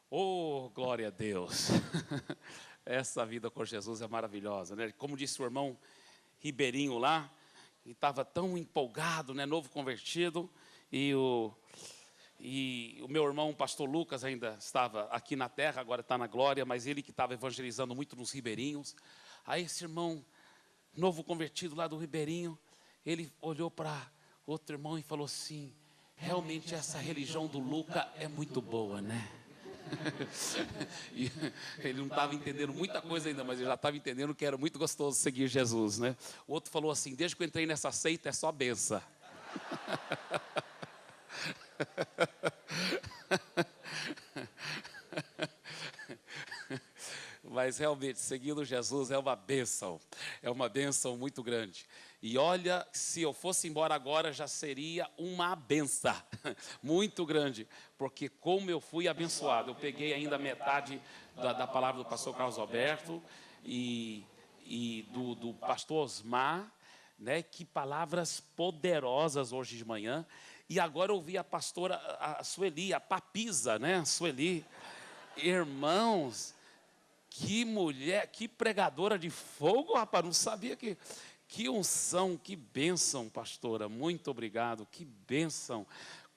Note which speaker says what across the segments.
Speaker 1: Oh, glória a Deus. Essa vida com Jesus é maravilhosa, né? Como disse o irmão Ribeirinho lá, que estava tão empolgado, né? Novo convertido, e o meu irmão, pastor Lucas, ainda estava aqui na terra, agora está na glória, mas ele que estava evangelizando muito nos ribeirinhos. Aí esse irmão, novo convertido lá do Ribeirinho, ele olhou para outro irmão e falou assim: realmente essa religião do Luca é muito boa, né? E ele não estava entendendo muita coisa ainda, mas ele já estava entendendo que era muito gostoso seguir Jesus, né? O outro falou assim: desde que eu entrei nessa seita é só benção. Mas realmente, seguindo Jesus é uma bênção muito grande. E olha, se eu fosse embora agora, já seria uma benção muito grande, porque como eu fui abençoado, eu peguei ainda metade da palavra do pastor Carlos Alberto e do pastor Osmar, né? Que palavras poderosas hoje de manhã. E agora eu ouvi a pastora a Sueli, a papisa, né? Sueli, irmãos. Que mulher, que pregadora de fogo, rapaz, não sabia que unção, que bênção, pastora, muito obrigado, que bênção,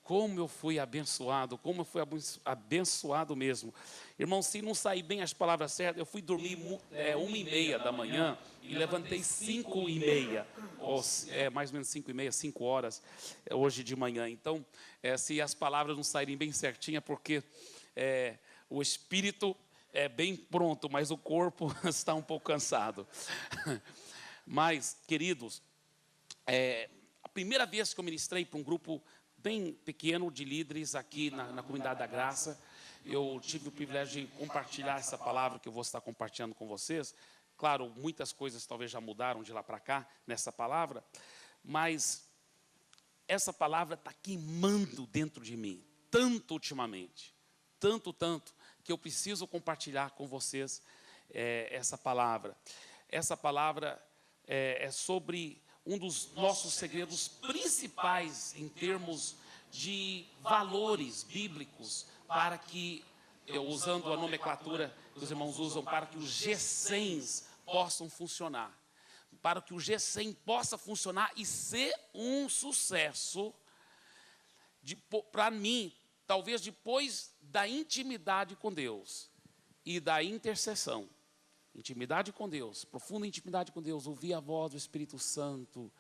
Speaker 1: como eu fui abençoado, como eu fui abençoado mesmo. Irmão, se não sair bem as palavras certas, eu fui dormir 1h30 da manhã e levantei 5h30, ou mais ou menos 5h30, 5 horas, hoje de manhã. Então, se as palavras não saírem bem certinhas, porque o Espírito é bem pronto, mas o corpo está um pouco cansado. Mas, queridos, a primeira vez que eu ministrei para um grupo bem pequeno de líderes aqui na Comunidade da Graça, eu tive o privilégio de compartilhar essa palavra que eu vou estar compartilhando com vocês. Claro, muitas coisas talvez já mudaram de lá para cá nessa palavra, mas essa palavra está queimando dentro de mim, tanto ultimamente, tanto, que eu preciso compartilhar com vocês essa palavra. Essa palavra é sobre um dos nossos segredos principais em termos de valores bíblicos, para que, usando a nomenclatura que os irmãos usam, para que os G100s possam funcionar. Para que o G100 possa funcionar e ser um sucesso, para mim, talvez depois da intimidade com Deus e da intercessão. Intimidade com Deus, profunda intimidade com Deus, ouvir a voz do Espírito Santo,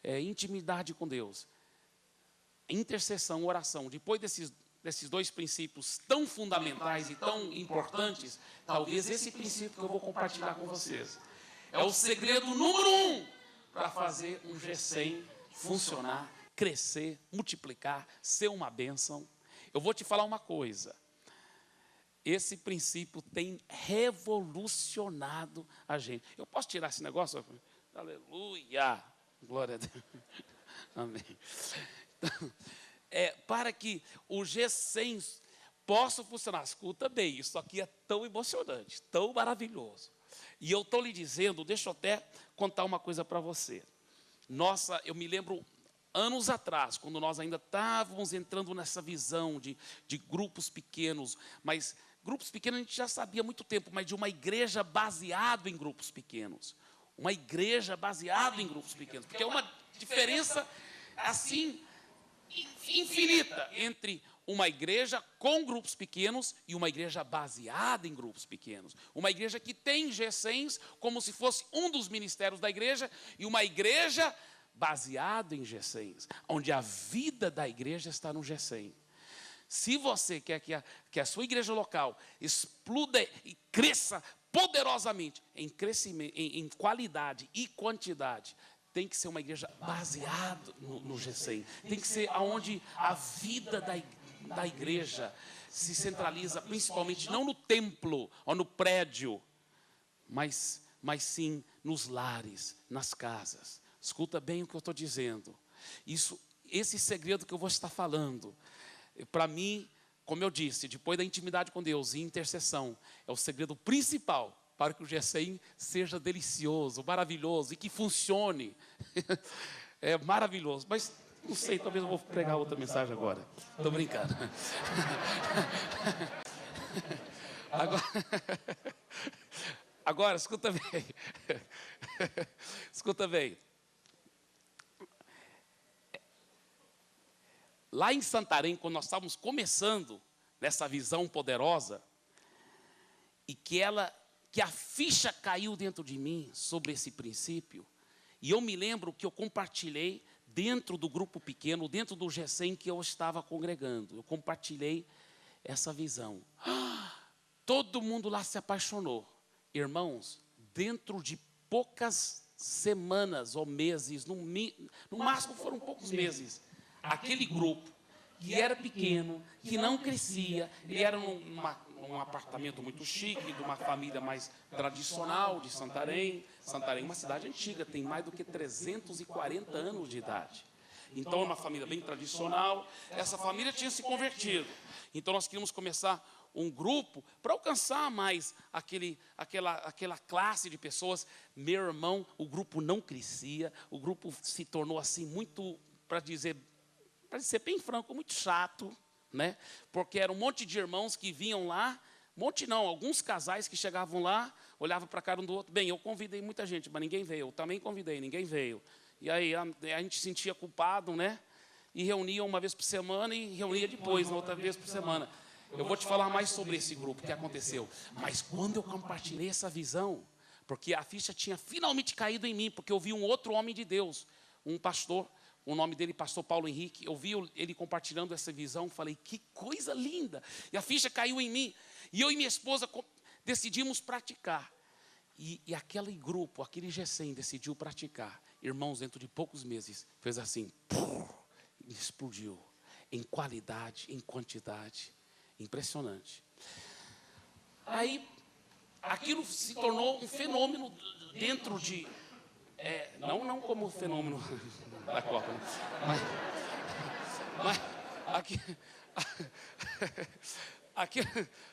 Speaker 1: intimidade com Deus, intercessão, oração. Depois desses dois princípios tão fundamentais e tão importantes, talvez esse princípio que eu vou compartilhar com vocês é o segredo número 1 para fazer um G100 funcionar, crescer, multiplicar, ser uma bênção. Eu vou te falar uma coisa, esse princípio tem revolucionado a gente. Eu posso tirar esse negócio? Aleluia, glória a Deus, amém. Então, para que o G100 possa funcionar, escuta bem, isso aqui é tão emocionante, tão maravilhoso. E eu estou lhe dizendo, deixa eu até contar uma coisa para você. Nossa, eu me lembro anos atrás, quando nós ainda estávamos entrando nessa visão de grupos pequenos, mas grupos pequenos a gente já sabia há muito tempo, mas de uma igreja baseada em grupos pequenos. Uma igreja baseada em grupos pequenos, porque é uma diferença assim infinita entre uma igreja com grupos pequenos e uma igreja baseada em grupos pequenos. Uma igreja que tem G100s como se fosse um dos ministérios da igreja e uma igreja baseado em G100s, onde a vida da igreja está no G100. Se você quer que a sua igreja local exploda e cresça poderosamente em crescimento, em qualidade e quantidade, tem que ser uma igreja baseada no G100. Tem que ser onde a vida da igreja se centraliza, principalmente não no templo ou no prédio, mas sim nos lares, nas casas. Escuta bem o que eu estou dizendo. Esse segredo que eu vou estar falando, para mim, como eu disse, depois da intimidade com Deus e intercessão, é o segredo principal para que o G100 seja delicioso, maravilhoso e que funcione. É maravilhoso, mas não sei, talvez eu vou pregar outra mensagem agora. Estou brincando. Agora, agora escuta bem. Escuta bem. Lá em Santarém, quando nós estávamos começando nessa visão poderosa, e que a ficha caiu dentro de mim sobre esse princípio, e eu me lembro que eu compartilhei dentro do grupo pequeno, dentro do GECEM que eu estava congregando, eu compartilhei essa visão. Todo mundo lá se apaixonou. Irmãos, dentro de poucas semanas ou meses, no máximo foram poucos meses, aquele grupo que era pequeno, que não crescia, ele era num apartamento muito chique, de uma família mais tradicional de Santarém. Santarém é uma cidade antiga, tem mais do que 340 anos de idade. Então, é uma família bem tradicional. Essa família tinha se convertido. Então, nós queríamos começar um grupo para alcançar mais aquela classe de pessoas. Meu irmão, o grupo não crescia, o grupo se tornou assim muito, para ser bem franco, muito chato, né? Porque era um monte de irmãos que vinham lá, alguns casais que chegavam lá, olhavam para a cara um do outro. Bem, eu convidei muita gente, mas ninguém veio. Eu também convidei, ninguém veio. E aí a gente se sentia culpado, né? E reunia uma vez por semana e reunia depois, na outra vez por semana. Eu vou te falar mais sobre esse grupo, o que aconteceu. Mas quando eu compartilhei essa visão, porque a ficha tinha finalmente caído em mim, porque eu vi um outro homem de Deus, um pastor, o nome dele, pastor Paulo Henrique, eu vi ele compartilhando essa visão, falei, que coisa linda. E a ficha caiu em mim. E eu e minha esposa decidimos praticar. E aquele grupo, aquele GECEM decidiu praticar. Irmãos, dentro de poucos meses, fez assim, explodiu. Em qualidade, em quantidade. Impressionante. Aí, aquilo se tornou um fenômeno dentro de... não como o fenômeno da Copa, né? mas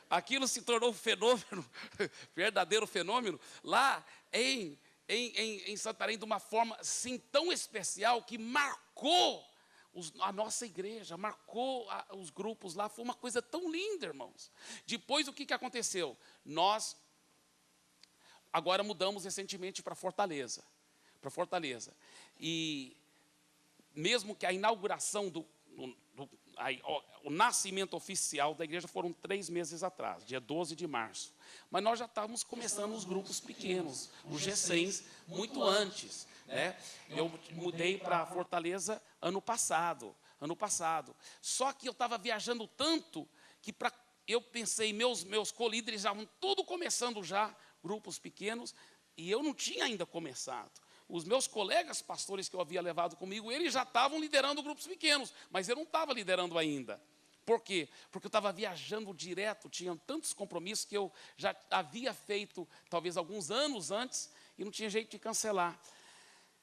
Speaker 1: aquilo se tornou um fenômeno, verdadeiro fenômeno, lá em Santarém, de uma forma assim tão especial, que marcou a nossa igreja, marcou os grupos lá. Foi uma coisa tão linda, irmãos. Depois, o que aconteceu? Nós agora mudamos recentemente para Fortaleza. E mesmo que a inauguração o nascimento oficial da igreja foram 3 meses atrás, dia 12 de março. Mas nós já estávamos começando os grupos pequenos, os GECEMs, muito antes, né? Eu mudei para Fortaleza ano passado. Só que eu estava viajando tanto que eu pensei, meus colíderes já estavam tudo começando já, grupos pequenos, e eu não tinha ainda começado. Os meus colegas pastores que eu havia levado comigo, eles já estavam liderando grupos pequenos, mas eu não estava liderando ainda. Por quê? Porque eu estava viajando direto, tinha tantos compromissos que eu já havia feito, talvez alguns anos antes, e não tinha jeito de cancelar.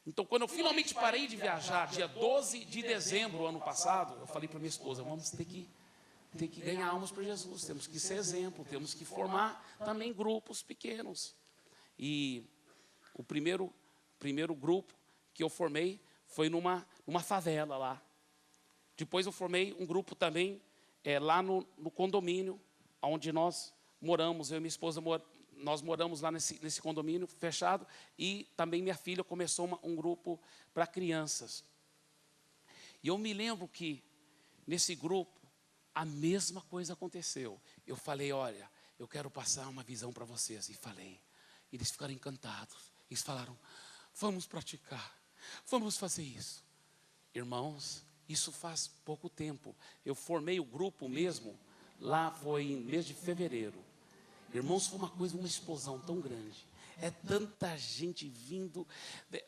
Speaker 1: Então, quando eu finalmente parei de viajar, dia 12 de dezembro, ano passado, eu falei para minha esposa, vamos ter que ganhar almas para Jesus, temos que ser exemplo, temos que formar também grupos pequenos. E o primeiro grupo que eu formei foi numa favela lá. Depois eu formei um grupo também lá no condomínio, onde nós moramos, eu e minha esposa, nós moramos lá nesse condomínio fechado, e também minha filha começou um grupo para crianças. E eu me lembro que nesse grupo a mesma coisa aconteceu. Eu falei, olha, eu quero passar uma visão para vocês. E falei, eles ficaram encantados. Eles falaram, vamos praticar, vamos fazer isso. Irmãos, isso faz pouco tempo. Eu formei o grupo mesmo, lá foi em mês de fevereiro. Irmãos, foi uma explosão tão grande. É tanta gente vindo.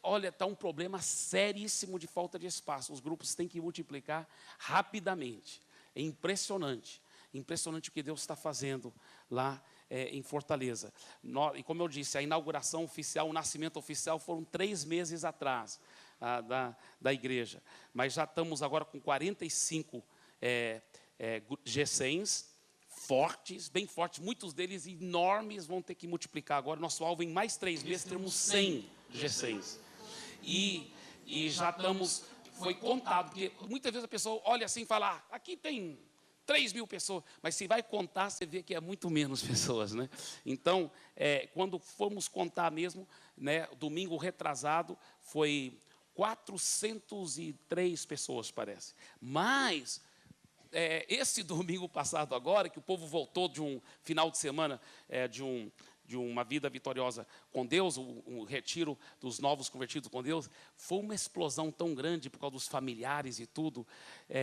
Speaker 1: Olha, está um problema seríssimo de falta de espaço. Os grupos têm que multiplicar rapidamente. É impressionante. Impressionante o que Deus está fazendo lá em Fortaleza. E como eu disse, a inauguração oficial, o nascimento oficial foram 3 meses atrás da igreja. Mas já estamos agora com 45 GECEMs fortes, bem fortes, muitos deles enormes, vão ter que multiplicar agora. Nosso alvo em mais 3 meses, temos 100 GECEMs. E já estamos, foi contado, porque muitas vezes a pessoa olha assim e fala, aqui tem 3.000 pessoas, mas se vai contar, você vê que é muito menos pessoas, né? Então, quando fomos contar mesmo, né, domingo retrasado, foi 403 pessoas, parece. Mas, esse domingo passado agora, que o povo voltou de um final de semana, de uma vida vitoriosa com Deus, o retiro dos novos convertidos com Deus, foi uma explosão tão grande por causa dos familiares e tudo,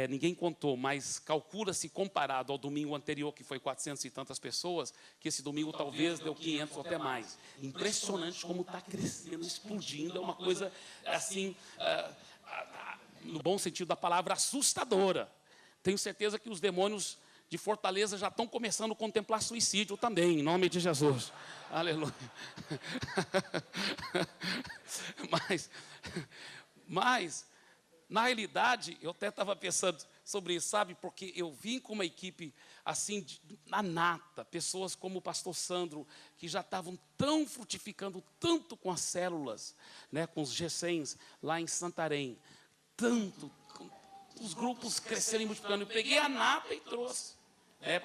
Speaker 1: ninguém contou, mas calcula-se comparado ao domingo anterior, que foi 400 e tantas pessoas, que esse domingo talvez deu 500 ou até mais. Impressionante como está crescendo, explodindo, é uma coisa assim, no bom sentido da palavra, assustadora. Tenho certeza que os demônios de Fortaleza já estão começando a contemplar suicídio também, em nome de Jesus. Aleluia. Mas, na realidade, eu até estava pensando sobre isso, sabe? Porque eu vim com uma equipe assim, na nata, pessoas como o pastor Sandro, que já estavam tão frutificando tanto com as células, né, com os GCENs lá em Santarém, tanto, os grupos crescerem e multiplicando. Eu peguei a nata e trouxe.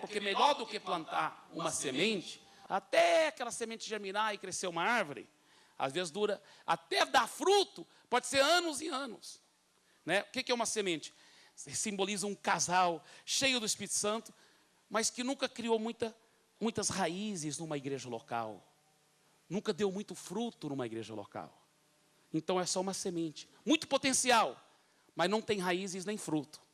Speaker 1: Porque melhor do que plantar uma semente, até aquela semente germinar e crescer uma árvore, às vezes dura, até dar fruto, pode ser anos e anos. Né? O que é uma semente? Simboliza um casal cheio do Espírito Santo, mas que nunca criou muitas raízes numa igreja local. Nunca deu muito fruto numa igreja local. Então é só uma semente. Muito potencial, mas não tem raízes nem fruto.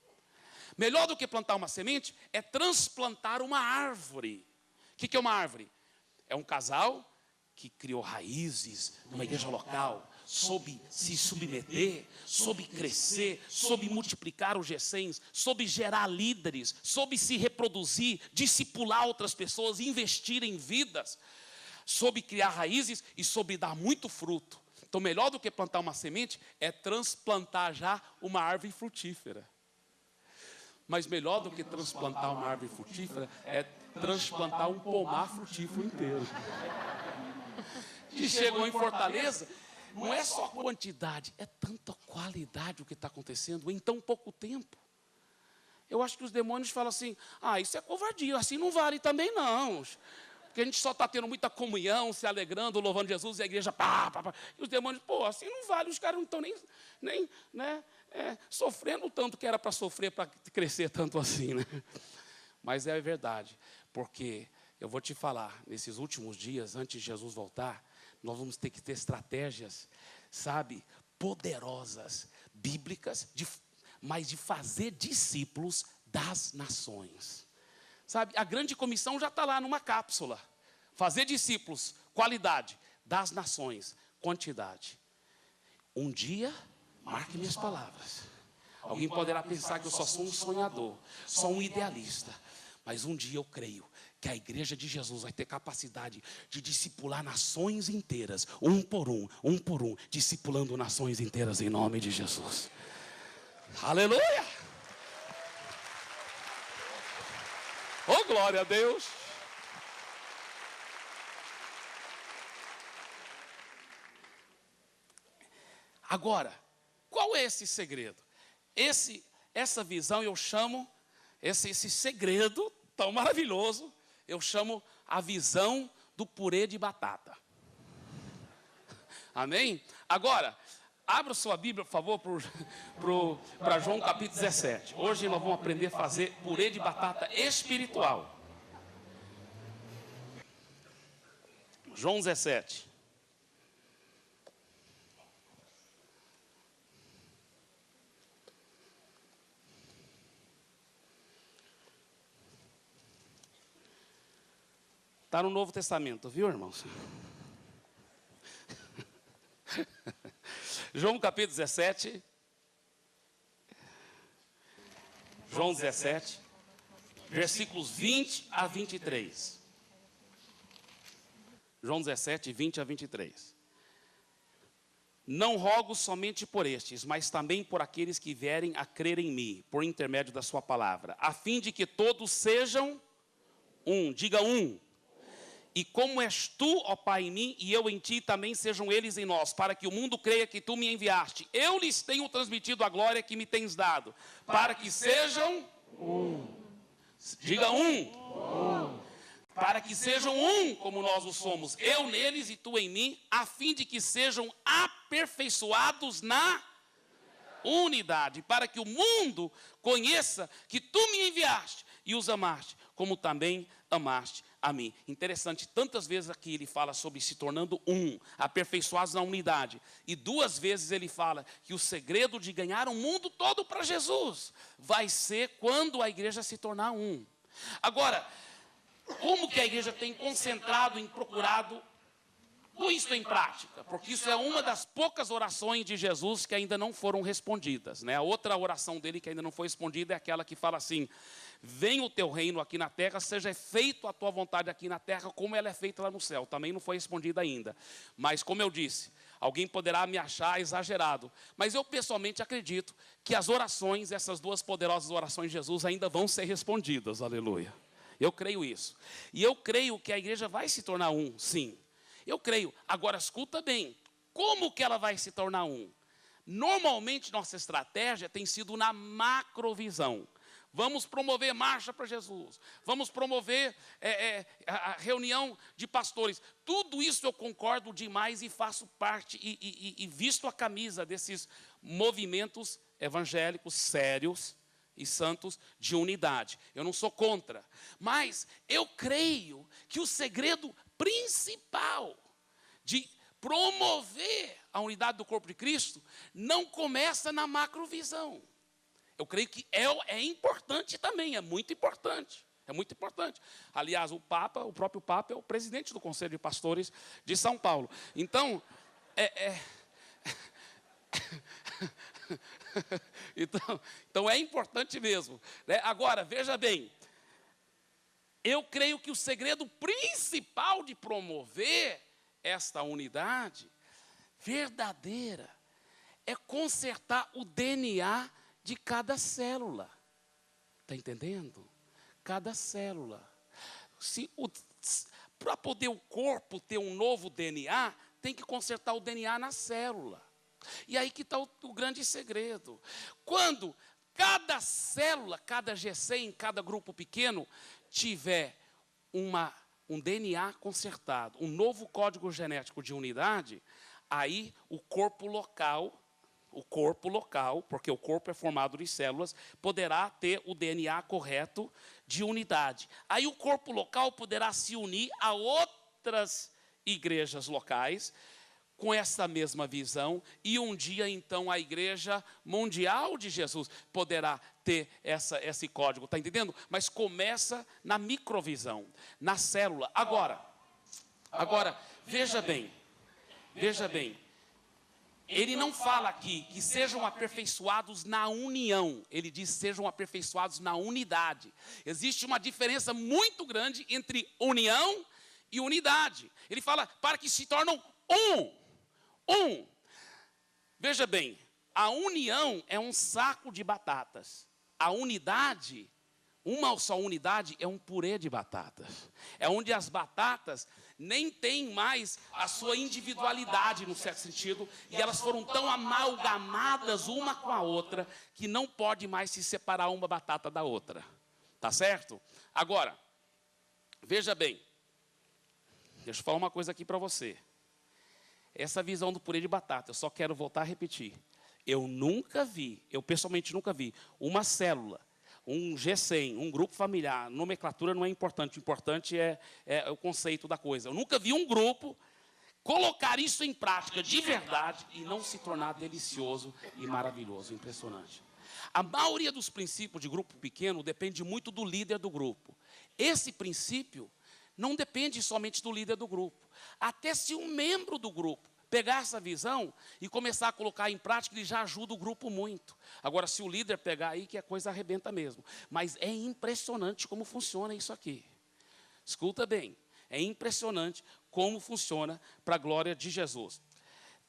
Speaker 1: Melhor do que plantar uma semente é transplantar uma árvore. O que é uma árvore? É um casal que criou raízes numa igreja local, soube se submeter, soube crescer, soube multiplicar os GCENs, soube gerar líderes, soube se reproduzir, discipular outras pessoas, investir em vidas, soube criar raízes e soube dar muito fruto. Então, melhor do que plantar uma semente é transplantar já uma árvore frutífera. Mas melhor do que transplantar uma árvore frutífera é transplantar um pomar frutífero inteiro. Que chegou em Fortaleza, não é só quantidade, é tanta qualidade o que está acontecendo em tão pouco tempo. Eu acho que os demônios falam assim, isso é covardia, assim não vale também não. Porque a gente só está tendo muita comunhão, se alegrando, louvando Jesus, e a igreja pá. E os demônios, assim não vale, os caras não estão nem sofrendo tanto que era para sofrer, para crescer tanto assim, né? Mas é verdade, porque eu vou te falar, nesses últimos dias, antes de Jesus voltar, nós vamos ter que ter estratégias, sabe, poderosas, bíblicas, mas de fazer discípulos das nações. Sabe, a grande comissão já está lá numa cápsula. Fazer discípulos, qualidade, das nações, quantidade. Um dia, marque minhas palavras. Alguém poderá pensar que eu só sou um sonhador, só um idealista. Mas um dia eu creio que a igreja de Jesus vai ter capacidade de discipular nações inteiras, um por um, discipulando nações inteiras em nome de Jesus. Aleluia! Oh, glória a Deus! Agora, qual é esse segredo? Essa visão eu chamo, esse segredo tão maravilhoso, eu chamo a visão do purê de batata. Amém? Agora, abra sua Bíblia, por favor, para João capítulo 17. Hoje nós vamos aprender a fazer purê de batata espiritual. João 17. Está no Novo Testamento, viu, irmãos? João capítulo 17. João 17, versículos 20 a 23. João 17, 20 a 23. Não rogo somente por estes, mas também por aqueles que vierem a crer em mim, por intermédio da sua palavra, a fim de que todos sejam um. Diga um. E como és tu, ó Pai, em mim, e eu em ti, também sejam eles em nós, para que o mundo creia que tu me enviaste. Eu lhes tenho transmitido a glória que me tens dado, para que sejam um. Diga um. Para que sejam um como nós o somos, eu neles e tu em mim, a fim de que sejam aperfeiçoados na unidade, para que o mundo conheça que tu me enviaste e os amaste, como também amaste a mim. Interessante, tantas vezes aqui ele fala sobre se tornando um, aperfeiçoados na unidade. E 2 vezes ele fala que o segredo de ganhar o mundo todo para Jesus vai ser quando a igreja se tornar um. Agora, como que a igreja tem concentrado em procurado pôr isso em prática? Porque isso é uma das poucas orações de Jesus que ainda não foram respondidas, né? A outra oração dele que ainda não foi respondida é aquela que fala assim: venha o teu reino aqui na terra, seja feita a tua vontade aqui na terra, como ela é feita lá no céu. Também não foi respondida ainda. Mas, como eu disse, alguém poderá me achar exagerado, mas eu pessoalmente acredito que as orações, essas 2 poderosas orações de Jesus ainda vão ser respondidas, aleluia. Eu creio isso. E eu creio que a igreja vai se tornar um, sim. Eu creio. Agora, escuta bem. Como que ela vai se tornar um? Normalmente, nossa estratégia tem sido na macrovisão. Vamos promover marcha para Jesus. Vamos promover a reunião de pastores. Tudo isso eu concordo demais e faço parte e visto a camisa desses movimentos evangélicos sérios e santos de unidade. Eu não sou contra. Mas eu creio que o segredo principal de promover a unidade do corpo de Cristo não começa na macrovisão. Eu creio que é importante também, é muito importante. É muito importante. Aliás, o próprio Papa é o presidente do Conselho de Pastores de São Paulo. Então, então é importante mesmo, né? Agora, veja bem, eu creio que o segredo principal de promover esta unidade verdadeira é consertar o DNA de cada célula. Está entendendo? Cada célula. Para poder o corpo ter um novo DNA, tem que consertar o DNA na célula. E aí que está o grande segredo. Quando cada célula, cada GC, cada grupo pequeno, tiver um DNA consertado, um novo código genético de unidade, aí o corpo local, porque o corpo é formado de células, poderá ter o DNA correto de unidade. Aí o corpo local poderá se unir a outras igrejas locais, com essa mesma visão, e um dia, então, a Igreja Mundial de Jesus poderá ter esse código, está entendendo? Mas começa na microvisão, na célula. Agora, veja bem, ele não fala aqui que sejam aperfeiçoados na união, ele diz sejam aperfeiçoados na unidade. Existe uma diferença muito grande entre união e unidade. Ele fala para que se tornam um. Veja bem, a união é um saco de batatas. A unidade, uma só unidade, é um purê de batatas. É onde as batatas nem têm mais a sua individualidade, no certo sentido, e elas foram tão amalgamadas uma com a outra, que não pode mais se separar uma batata da outra. Tá certo? Agora, veja bem, deixa eu falar uma coisa aqui para você. Essa visão do purê de batata, eu só quero voltar a repetir. Eu pessoalmente nunca vi uma célula, um G100, um grupo familiar, nomenclatura não é importante, o importante é o conceito da coisa. Eu nunca vi um grupo colocar isso em prática de verdade e não se tornar delicioso e maravilhoso, impressionante. A maioria dos princípios de grupo pequeno depende muito do líder do grupo. Esse princípio não depende somente do líder do grupo. Até se um membro do grupo pegar essa visão e começar a colocar em prática, ele já ajuda o grupo muito. Agora, se o líder pegar aí, que a coisa arrebenta mesmo. Mas é impressionante como funciona isso aqui. Escuta bem, é impressionante como funciona para a glória de Jesus.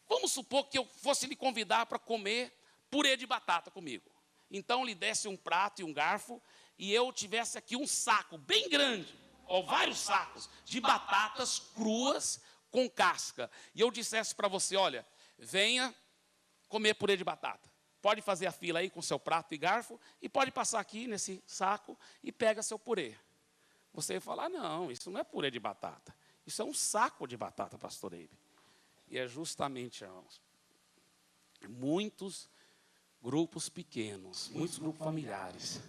Speaker 1: Vamos supor que eu fosse lhe convidar para comer purê de batata comigo. Então, lhe desse um prato e um garfo, e eu tivesse aqui um saco bem grande, ou vários sacos de batatas cruas com casca. E eu dissesse para você, olha, venha comer purê de batata. pode fazer a fila aí com seu prato e garfo e pode passar aqui nesse saco e pega seu purê. Você vai falar, não, isso não é purê de batata. Isso é um saco de batata, pastor Eibe. E é justamente, irmãos, muitos grupos pequenos, muitos grupos familiares,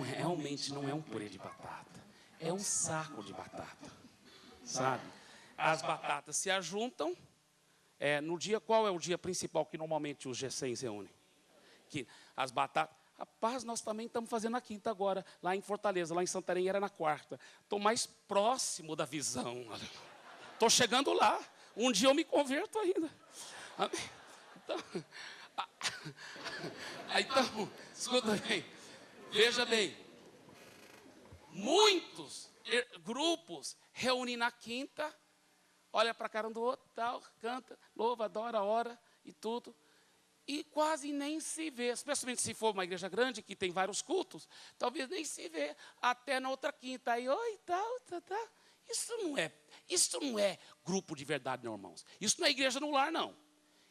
Speaker 1: realmente não é um purê de batata. É um saco de batata, sabe? As batatas se ajuntam. No dia, qual é o dia principal que normalmente os G100 se reúnem? Que as batatas... Rapaz, nós também estamos fazendo na quinta agora, lá em Fortaleza, lá em Santarém era na quarta. Estou mais próximo da visão. Estou chegando lá. Um dia eu me converto ainda. Então, escuta bem. Veja bem. Muitos grupos reúnem na quinta, olha para a cara um do outro, tal, canta, louva, adora, ora e tudo. E quase nem se vê, especialmente se for uma igreja grande, que tem vários cultos, talvez nem se vê, até na outra quinta, aí, oi, tal. Isso não é grupo de verdade, não, irmãos. Isso não é igreja no lar, não.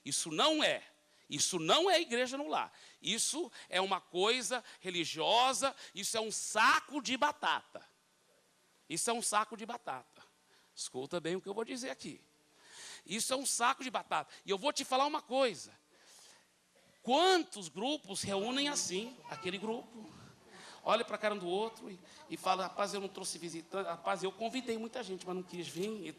Speaker 1: Isso não é igreja no lar. Isso é uma coisa religiosa, isso é um saco de batata. Isso é um saco de batata. Escuta bem o que eu vou dizer aqui. Isso é um saco de batata. E eu vou te falar uma coisa. Quantos grupos reúnem assim, aquele grupo? Olha para a cara um do outro e fala, rapaz, eu não trouxe visitante, rapaz, eu convidei muita gente, mas não quis vir, e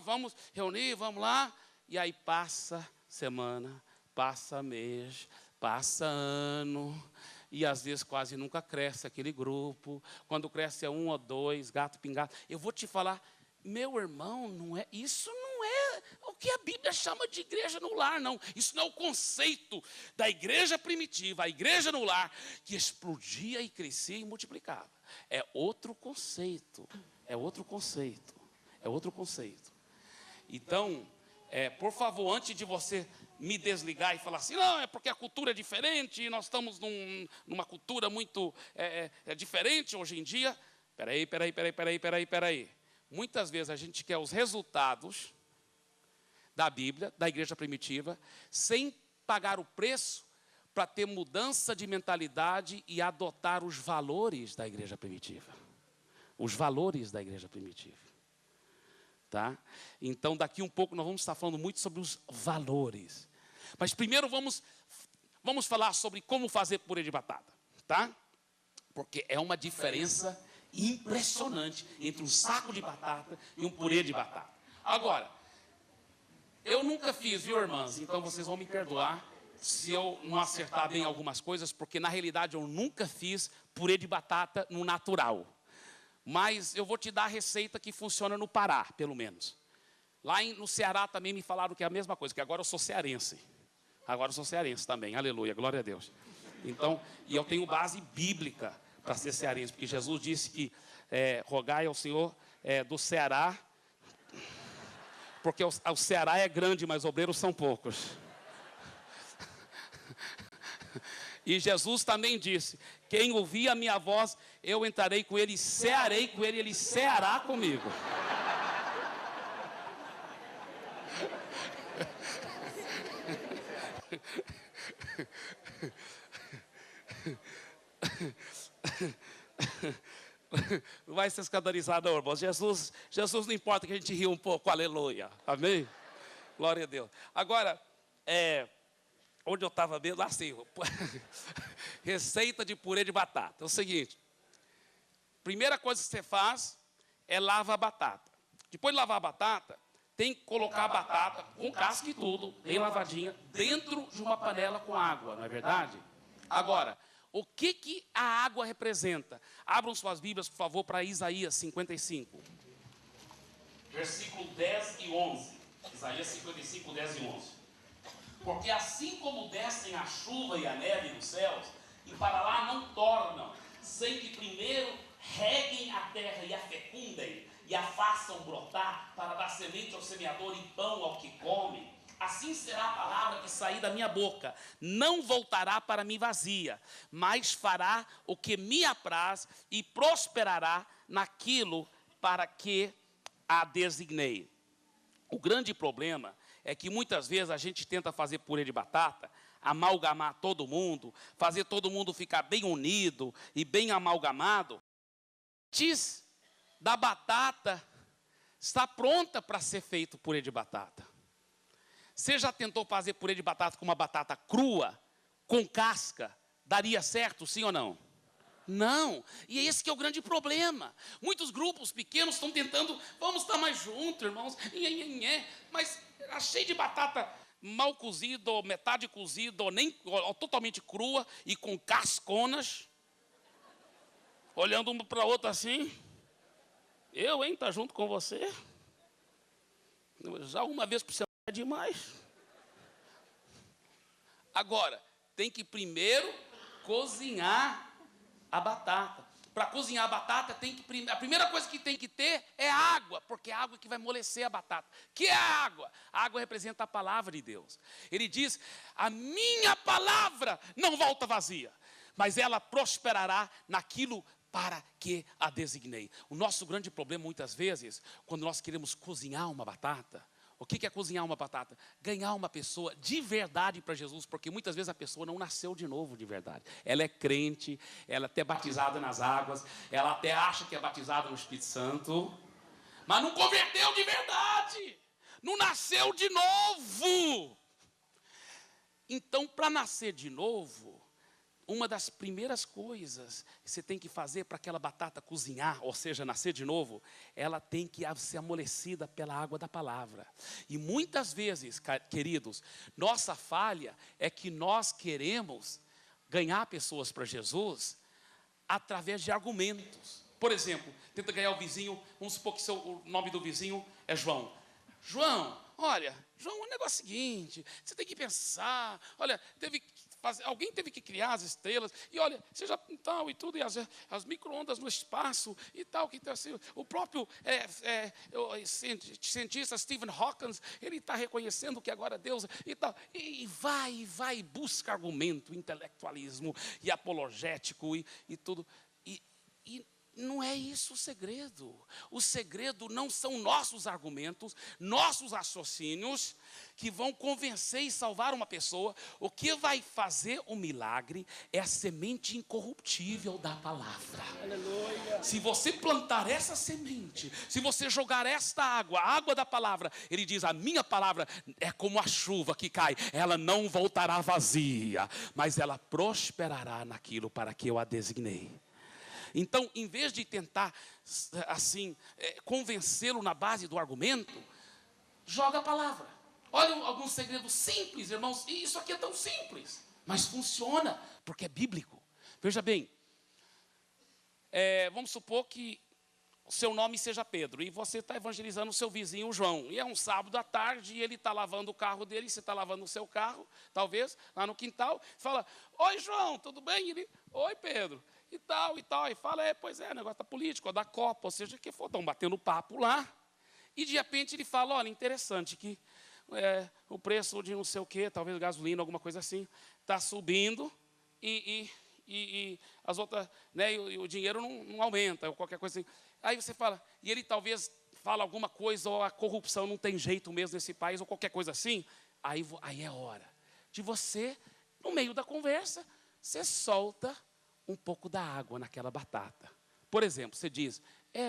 Speaker 1: vamos reunir, vamos lá. E aí passa semana, passa mês, passa ano, e às vezes quase nunca cresce aquele grupo. Quando cresce é 1 ou 2, gato pingado. Eu vou te falar, meu irmão, isso não é o que a Bíblia chama de igreja no lar, não. Isso não é o conceito da igreja primitiva, a igreja no lar, que explodia e crescia e multiplicava. É outro conceito, Então, por favor, antes de você me desligar e falar assim, não, é porque a cultura é diferente, nós estamos numa cultura muito diferente hoje em dia. Peraí. Muitas vezes a gente quer os resultados da Bíblia, da igreja primitiva, sem pagar o preço para ter mudança de mentalidade e adotar os valores da igreja primitiva. Os valores da igreja primitiva. Tá? Então, daqui um pouco nós vamos estar falando muito sobre os valores. Mas primeiro vamos falar sobre como fazer purê de batata, tá? Porque é uma diferença impressionante entre um saco de batata e um purê de batata. Agora, eu nunca fiz, viu, irmãs? Então vocês vão me perdoar se eu não acertar bem algumas coisas, porque na realidade eu nunca fiz purê de batata no natural. Mas eu vou te dar a receita que funciona no Pará, pelo menos. Lá no Ceará também me falaram que é a mesma coisa, que agora eu sou cearense. Agora eu sou cearense também, aleluia, glória a Deus. Então, e eu tenho base bíblica para ser cearense, porque Jesus disse que rogai ao Senhor do Ceará, porque o Ceará é grande, mas obreiros são poucos. E Jesus também disse, quem ouvir a minha voz, eu entrarei com ele, cearei com ele, ele ceará comigo. Não vai se escandalizar não, irmãos. Jesus não importa que a gente ria um pouco, aleluia, amém? Glória a Deus. Agora, onde eu estava vendo, assim, receita de purê de batata. É o seguinte, primeira coisa que você faz é lava a batata. Depois de lavar a batata, tem que colocar a batata com casca e tudo, bem lavadinha, dentro de uma panela com água, não é verdade? Agora, o que a água representa? Abram suas Bíblias, por favor, para Isaías 55. Versículo 10 e 11. Isaías 55, 10 e 11. Porque assim como descem a chuva e a neve dos céus, e para lá não tornam, sem que primeiro reguem a terra e a fecundem, e a façam brotar, para dar semente ao semeador e pão ao que come, assim será a palavra que sair da minha boca. Não voltará para mim vazia, mas fará o que me apraz e prosperará naquilo para que a designei. O grande problema é que muitas vezes a gente tenta fazer purê de batata, amalgamar todo mundo, fazer todo mundo ficar bem unido e bem amalgamado. Antes da batata está pronta para ser feito purê de batata. Você já tentou fazer purê de batata com uma batata crua, com casca? Daria certo, sim ou não? Não, e esse que é o grande problema. Muitos grupos pequenos estão tentando, vamos estar mais juntos, irmãos, mas cheio de batata mal cozida, ou metade cozida, ou totalmente crua, e com casconas, olhando uma para a outra assim. Eu, hein, tá junto com você? Já uma vez por semana é demais. Agora, tem que primeiro cozinhar a batata. Para cozinhar a batata, a primeira coisa que tem que ter é água, porque é a água que vai amolecer a batata. Que é a água? A água representa a palavra de Deus. Ele diz, a minha palavra não volta vazia, mas ela prosperará naquilo para que a designei. O nosso grande problema, muitas vezes, quando nós queremos cozinhar uma batata, o que é cozinhar uma batata? Ganhar uma pessoa de verdade para Jesus, porque muitas vezes a pessoa não nasceu de novo de verdade. Ela é crente, ela é até batizada nas águas, ela até acha que é batizada no Espírito Santo, mas não converteu de verdade, não nasceu de novo. Então, para nascer de novo, uma das primeiras coisas que você tem que fazer para aquela batata cozinhar, ou seja, nascer de novo, ela tem que ser amolecida pela água da palavra. E muitas vezes, queridos, nossa falha é que nós queremos ganhar pessoas para Jesus através de argumentos. Por exemplo, tenta ganhar o vizinho, vamos supor que o nome do vizinho é João. João, olha, João, o negócio é o seguinte, você tem que pensar, olha, alguém teve que criar as estrelas, e olha, seja tal e tudo, e as micro-ondas no espaço, e tal, que assim, o próprio cientista Stephen Hawking, ele está reconhecendo que agora Deus, e tal, e vai, busca argumento, intelectualismo, e apologético, e tudo, e não é isso o segredo. O segredo não são nossos argumentos, nossos raciocínios, que vão convencer e salvar uma pessoa. O que vai fazer o milagre é a semente incorruptível da palavra. Aleluia. Se você plantar essa semente, se você jogar esta água, a água da palavra, ele diz, a minha palavra é como a chuva que cai, ela não voltará vazia, mas ela prosperará naquilo para que eu a designei. Então, em vez de tentar, assim, convencê-lo na base do argumento, joga a palavra. Olha alguns segredos simples, irmãos, e isso aqui é tão simples, mas funciona, porque é bíblico. Veja bem, vamos supor que o seu nome seja Pedro, e você está evangelizando o seu vizinho João, e é um sábado à tarde, e ele está lavando o carro dele, você está lavando o seu carro, talvez, lá no quintal, fala, oi João, tudo bem? Ele, oi Pedro. E tal, e fala, pois é, negócio da política, da Copa, ou seja, que for, estão batendo papo lá, e de repente ele fala, olha, interessante que o preço de não sei o quê, talvez gasolina, alguma coisa assim, está subindo, e as outras, né, e o dinheiro não aumenta, ou qualquer coisa assim. Aí você fala, e ele talvez fala alguma coisa, ou a corrupção não tem jeito mesmo nesse país, ou qualquer coisa assim, aí é hora de você, no meio da conversa, você solta um pouco da água naquela batata. Por exemplo, você diz,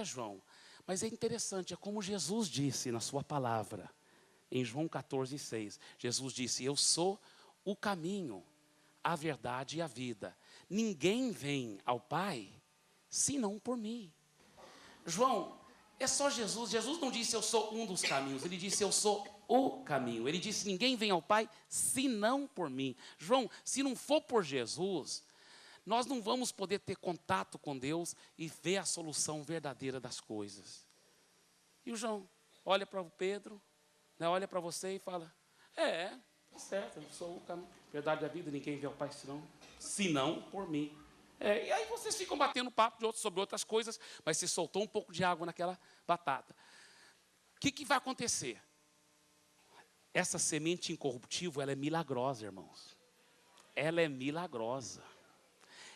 Speaker 1: João, mas é interessante, é como Jesus disse na sua palavra, em João 14:6, Jesus disse, eu sou o caminho, a verdade e a vida. Ninguém vem ao Pai, senão por mim. João, é só Jesus. Jesus não disse, eu sou um dos caminhos. Ele disse, eu sou o caminho. Ele disse, ninguém vem ao Pai, senão por mim. João, se não for por Jesus, nós não vamos poder ter contato com Deus e ver a solução verdadeira das coisas. E o João olha para o Pedro, né, olha para você e fala, tá certo, eu sou o caminho, verdade da vida, ninguém vê ao Pai senão por mim. E aí vocês ficam batendo papo sobre outras coisas, mas você soltou um pouco de água naquela batata. O que vai acontecer? Essa semente incorruptível, ela é milagrosa, irmãos. Ela é milagrosa.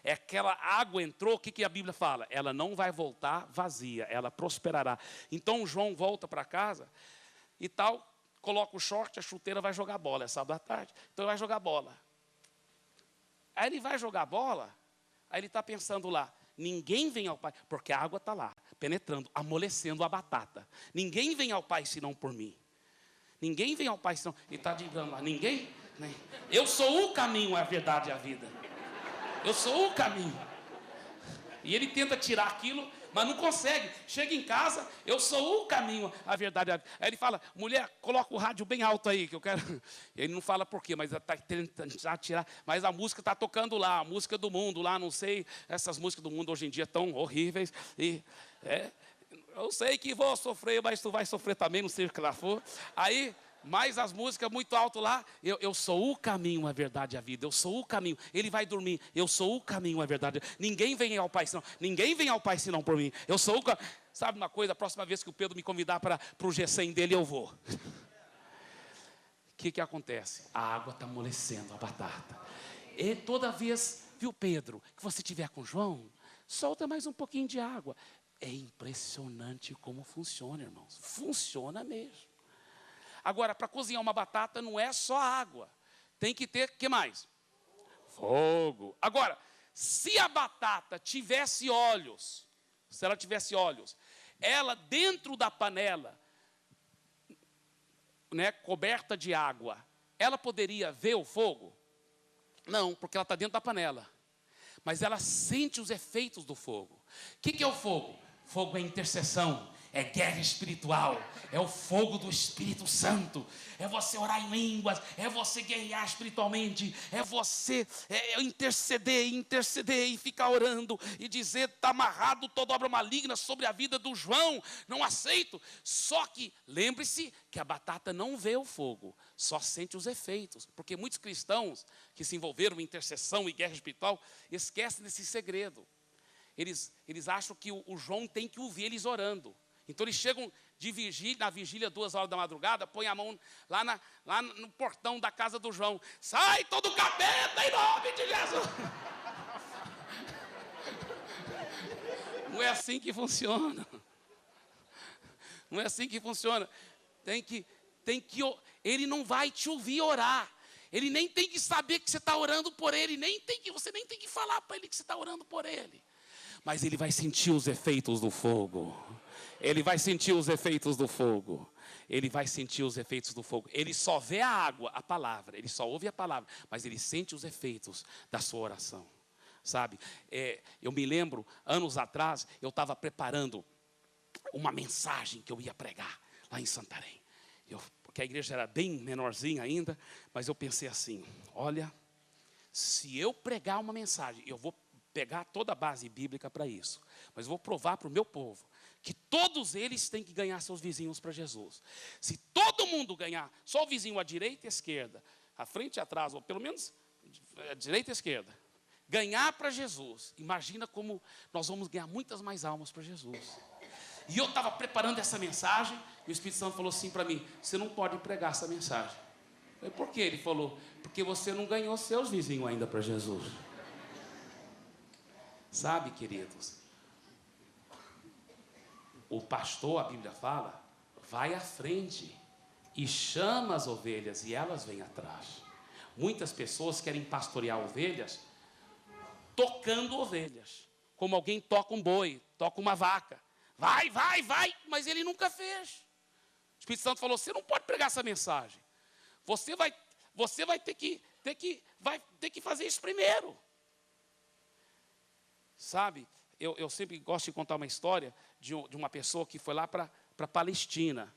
Speaker 1: Aquela água entrou, o que a Bíblia fala? Ela não vai voltar vazia, ela prosperará. Então João volta para casa e tal, coloca o short, a chuteira, vai jogar bola. É sábado à tarde, então ele vai jogar bola. Aí ele vai jogar bola, aí ele está pensando lá, ninguém vem ao Pai, porque a água está lá, penetrando, amolecendo a batata. Ninguém vem ao Pai senão por mim. Ninguém vem ao Pai senão, ele está dizendo lá, ninguém, né? Eu sou o caminho, a verdade e a vida. Eu sou o caminho. E ele tenta tirar aquilo, mas não consegue. Chega em casa, eu sou o caminho, a verdade. Aí ele fala, mulher, coloca o rádio bem alto aí, que eu quero. Ele não fala por quê, mas está tentando tirar. Mas a música está tocando lá, a música do mundo lá, não sei. Essas músicas do mundo hoje em dia tão horríveis. E eu sei que vou sofrer, mas tu vai sofrer também, não sei o que lá for. Aí, mais as músicas muito alto lá, eu sou o caminho, a verdade e a vida, eu sou o caminho. Ele vai dormir, eu sou o caminho, a verdade. Ninguém vem ao Pai senão, ninguém vem ao Pai senão por mim. Eu sou o caminho. Sabe uma coisa, a próxima vez que o Pedro me convidar para o G100 dele, eu vou. O que acontece? A água está amolecendo a batata. E toda vez, viu Pedro, que você tiver com João, solta mais um pouquinho de água. É impressionante como funciona, irmãos. Funciona mesmo. Agora, para cozinhar uma batata não é só água. Tem que ter, o que mais? Fogo. Agora, se a batata tivesse olhos, se ela tivesse olhos, ela dentro da panela, né, coberta de água, ela poderia ver o fogo? Não, porque ela está dentro da panela. Mas ela sente os efeitos do fogo. O que é o fogo? Fogo é intercessão. É guerra espiritual, é o fogo do Espírito Santo, é você orar em línguas, é você guerrear espiritualmente, é você interceder e ficar orando e dizer, está amarrado toda obra maligna sobre a vida do João, não aceito. Só que lembre-se que a batata não vê o fogo, só sente os efeitos, porque muitos cristãos que se envolveram em intercessão e guerra espiritual, esquecem desse segredo. Eles acham que o João tem que ouvir eles orando. Então eles chegam de vigília, na vigília 2 horas da madrugada, põem a mão lá no portão da casa do João. Sai todo capeta em nome de Jesus. Não é assim que funciona. Não é assim que funciona. Ele não vai te ouvir orar. Ele nem tem que saber que você está orando por ele. Você nem tem que falar para ele que você está orando por ele. Mas ele vai sentir os efeitos do fogo. Ele vai sentir os efeitos do fogo. Ele vai sentir os efeitos do fogo. Ele só vê a água, a palavra. Ele só ouve a palavra. Mas ele sente os efeitos da sua oração. Sabe? Eu me lembro, anos atrás, eu estava preparando uma mensagem que eu ia pregar lá em Santarém. Porque a igreja era bem menorzinha ainda. Mas eu pensei assim, olha, se eu pregar uma mensagem, eu vou pegar toda a base bíblica para isso. Mas vou provar para o meu povo que todos eles têm que ganhar seus vizinhos para Jesus. Se todo mundo ganhar, só o vizinho à direita e à esquerda, à frente e atrás, ou pelo menos à direita e à esquerda, ganhar para Jesus, imagina como nós vamos ganhar muitas mais almas para Jesus. E eu estava preparando essa mensagem, e o Espírito Santo falou assim para mim, você não pode pregar essa mensagem. Eu falei, por quê? Ele falou, porque você não ganhou seus vizinhos ainda para Jesus. Sabe, queridos, o pastor, a Bíblia fala, vai à frente e chama as ovelhas e elas vêm atrás. Muitas pessoas querem pastorear ovelhas tocando ovelhas, como alguém toca um boi, toca uma vaca. Vai, mas ele nunca fez. O Espírito Santo falou, você não pode pregar essa mensagem. Você vai ter que fazer isso primeiro. Sabe, eu sempre gosto de contar uma história de uma pessoa que foi lá para a Palestina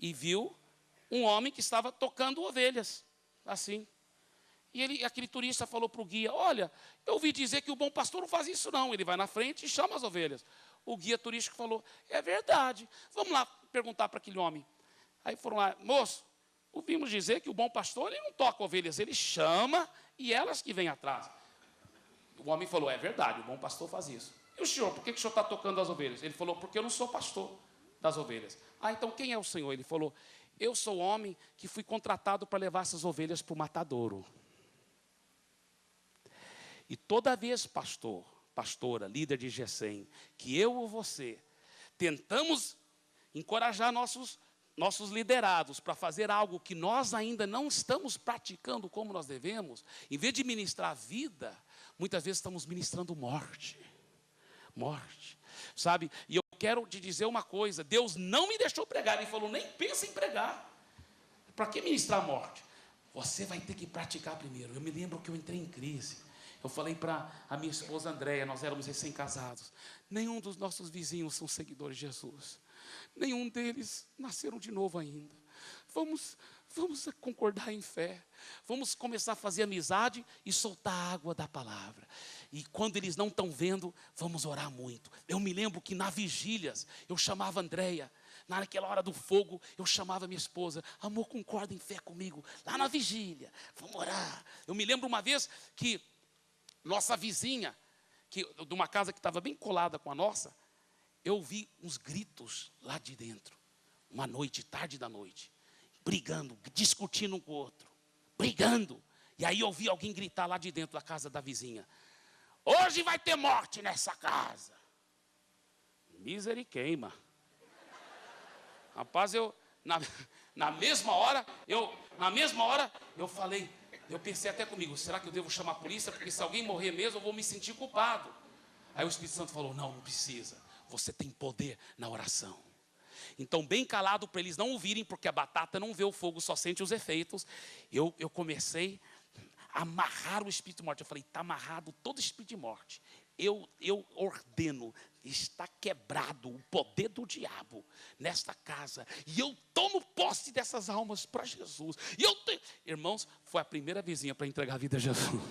Speaker 1: e viu um homem que estava tocando ovelhas, assim. E aquele turista falou para o guia, olha, eu ouvi dizer que o bom pastor não faz isso não, ele vai na frente e chama as ovelhas. O guia turístico falou, é verdade, vamos lá perguntar para aquele homem. Aí foram lá, moço, ouvimos dizer que o bom pastor ele não toca ovelhas, ele chama e elas que vêm atrás. O homem falou, é verdade, o bom pastor faz isso. E o senhor, por que o senhor está tocando as ovelhas? Ele falou, porque eu não sou pastor das ovelhas. Ah, então quem é o senhor? Ele falou, eu sou o homem que fui contratado para levar essas ovelhas para o matadouro. E toda vez, pastora, líder de G100, que eu ou você tentamos encorajar nossos nossos liderados para fazer algo que nós ainda não estamos praticando como nós devemos, em vez de ministrar vida, muitas vezes estamos ministrando morte. Morte, sabe? E eu quero te dizer uma coisa, Deus não me deixou pregar, Ele falou, nem pensa em pregar. Para que ministrar a morte? Você vai ter que praticar primeiro. Eu me lembro que eu entrei em crise. Eu falei para a minha esposa Andréia, nós éramos recém-casados, nenhum dos nossos vizinhos são seguidores de Jesus. Nenhum deles nasceram de novo ainda. Vamos concordar em fé. Vamos começar a fazer amizade e soltar a água da palavra. E quando eles não estão vendo, vamos orar muito. Eu me lembro que na vigílias, eu chamava a Andréia. Naquela hora do fogo, eu chamava minha esposa. Amor, concorda em fé comigo. Lá na vigília, vamos orar. Eu me lembro uma vez que nossa vizinha, de uma casa que estava bem colada com a nossa, eu ouvi uns gritos lá de dentro. Uma noite, tarde da noite. Brigando, discutindo um com o outro. Brigando. E aí eu ouvi alguém gritar lá de dentro da casa da vizinha. Hoje vai ter morte nessa casa. Misericórdia. Rapaz, na mesma hora, eu falei, eu pensei até comigo, será que eu devo chamar a polícia? Porque se alguém morrer mesmo, eu vou me sentir culpado. Aí o Espírito Santo falou, não precisa. Você tem poder na oração. Então, bem calado para eles não ouvirem, porque a batata não vê o fogo, só sente os efeitos. Eu comecei a amarrar o espírito de morte. Eu falei, está amarrado todo espírito de morte. Eu ordeno, está quebrado o poder do diabo nesta casa. E eu tomo posse dessas almas para Jesus. Irmãos, foi a primeira vizinha para entregar a vida a Jesus.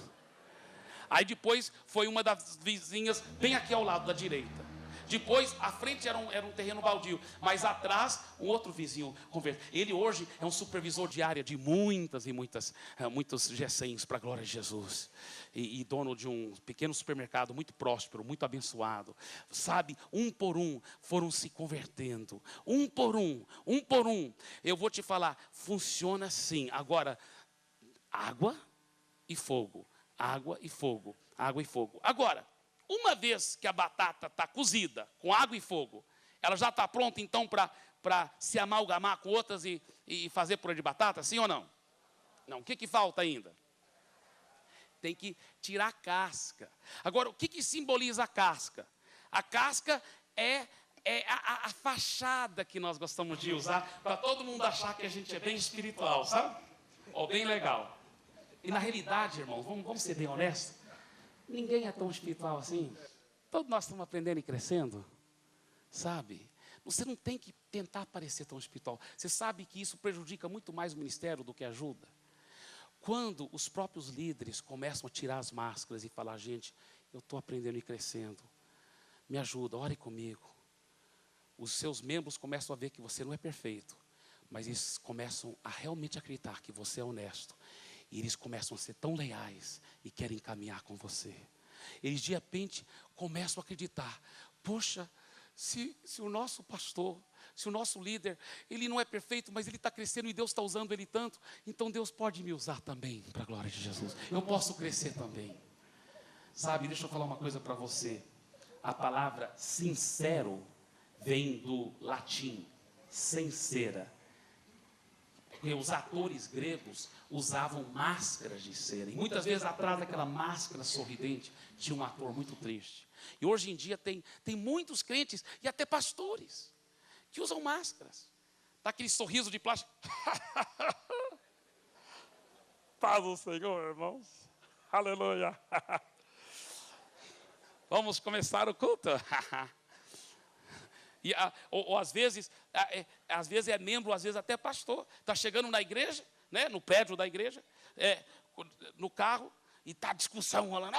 Speaker 1: Aí depois foi uma das vizinhas bem aqui ao lado da direita. Depois, à frente era um terreno baldio, mas atrás, um outro vizinho converteu. Ele hoje é um supervisor de área de muitos GECENs para a glória de Jesus. E dono de um pequeno supermercado muito próspero, muito abençoado. Sabe, um por um foram se convertendo. Um por um. Eu vou te falar, funciona assim. Agora, água e fogo. Água e fogo. Água e fogo. Agora, uma vez que a batata está cozida, com água e fogo, ela já está pronta, então, para se amalgamar com outras e fazer purê de batata, sim ou não? Não, o que falta ainda? Tem que tirar a casca. Agora, o que simboliza a casca? A casca é a fachada que nós gostamos de usar, para todo mundo achar que a gente é bem espiritual, sabe? Ou bem legal. E na realidade, irmãos, vamos ser bem honestos, ninguém é tão espiritual assim. Todos nós estamos aprendendo e crescendo, sabe? Você não tem que tentar parecer tão espiritual. Você sabe que isso prejudica muito mais o ministério do que ajuda. Quando os próprios líderes começam a tirar as máscaras e falar, gente, eu estou aprendendo e crescendo. Me ajuda, ore comigo. Os seus membros começam a ver que você não é perfeito, mas eles começam a realmente acreditar que você é honesto. E eles começam a ser tão leais e querem caminhar com você. Eles de repente começam a acreditar, poxa, se o nosso pastor, se o nosso líder, ele não é perfeito, mas ele está crescendo e Deus está usando ele tanto, então Deus pode me usar também para a glória de Jesus. Eu posso crescer também. Sabe, deixa eu falar uma coisa para você. A palavra sincero vem do latim, sincera. Porque os atores gregos usavam máscaras de cera. E muitas vezes atrás daquela máscara sorridente tinha um ator muito triste. E hoje em dia tem muitos crentes e até pastores que usam máscaras. Dá aquele sorriso de plástico. Paz do Senhor, irmãos. Aleluia. Vamos começar o culto. E, ou às vezes é membro, às vezes até pastor. Está chegando na igreja, né, no prédio da igreja, no carro, e está a discussão rolando.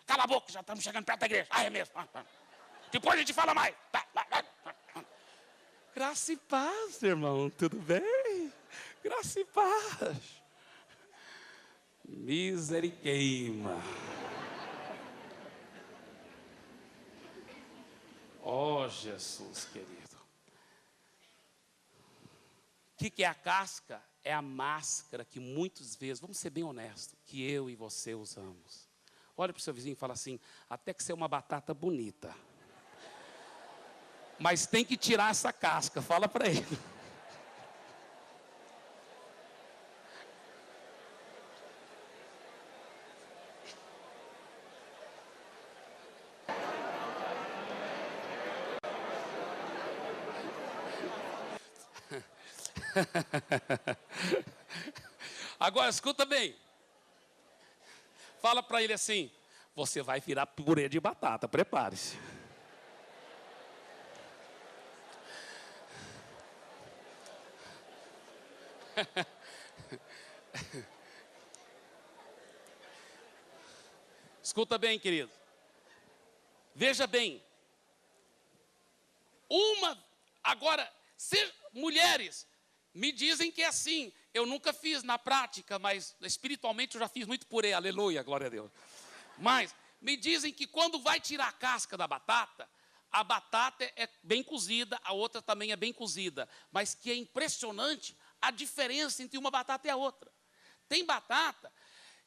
Speaker 1: Cala a boca, já estamos chegando perto da igreja. É mesmo. Depois a gente fala mais. Graça e paz, irmão. Tudo bem? Graça e paz. Misericórdia. Oh, Jesus querido. O que é a casca? É a máscara que muitas vezes, vamos ser bem honestos, que eu e você usamos. Olha para o seu vizinho e fala assim, até que você é uma batata bonita. Mas tem que tirar essa casca, fala para ele. Agora, escuta bem. Fala para ele assim: você vai virar purê de batata, prepare-se. Escuta bem, querido. Veja bem. Agora, mulheres, me dizem que é assim. Eu nunca fiz na prática, mas espiritualmente eu já fiz muito purê, aleluia, glória a Deus. Mas me dizem que quando vai tirar a casca da batata, a batata é bem cozida, a outra também é bem cozida. Mas que é impressionante a diferença entre uma batata e a outra. Tem batata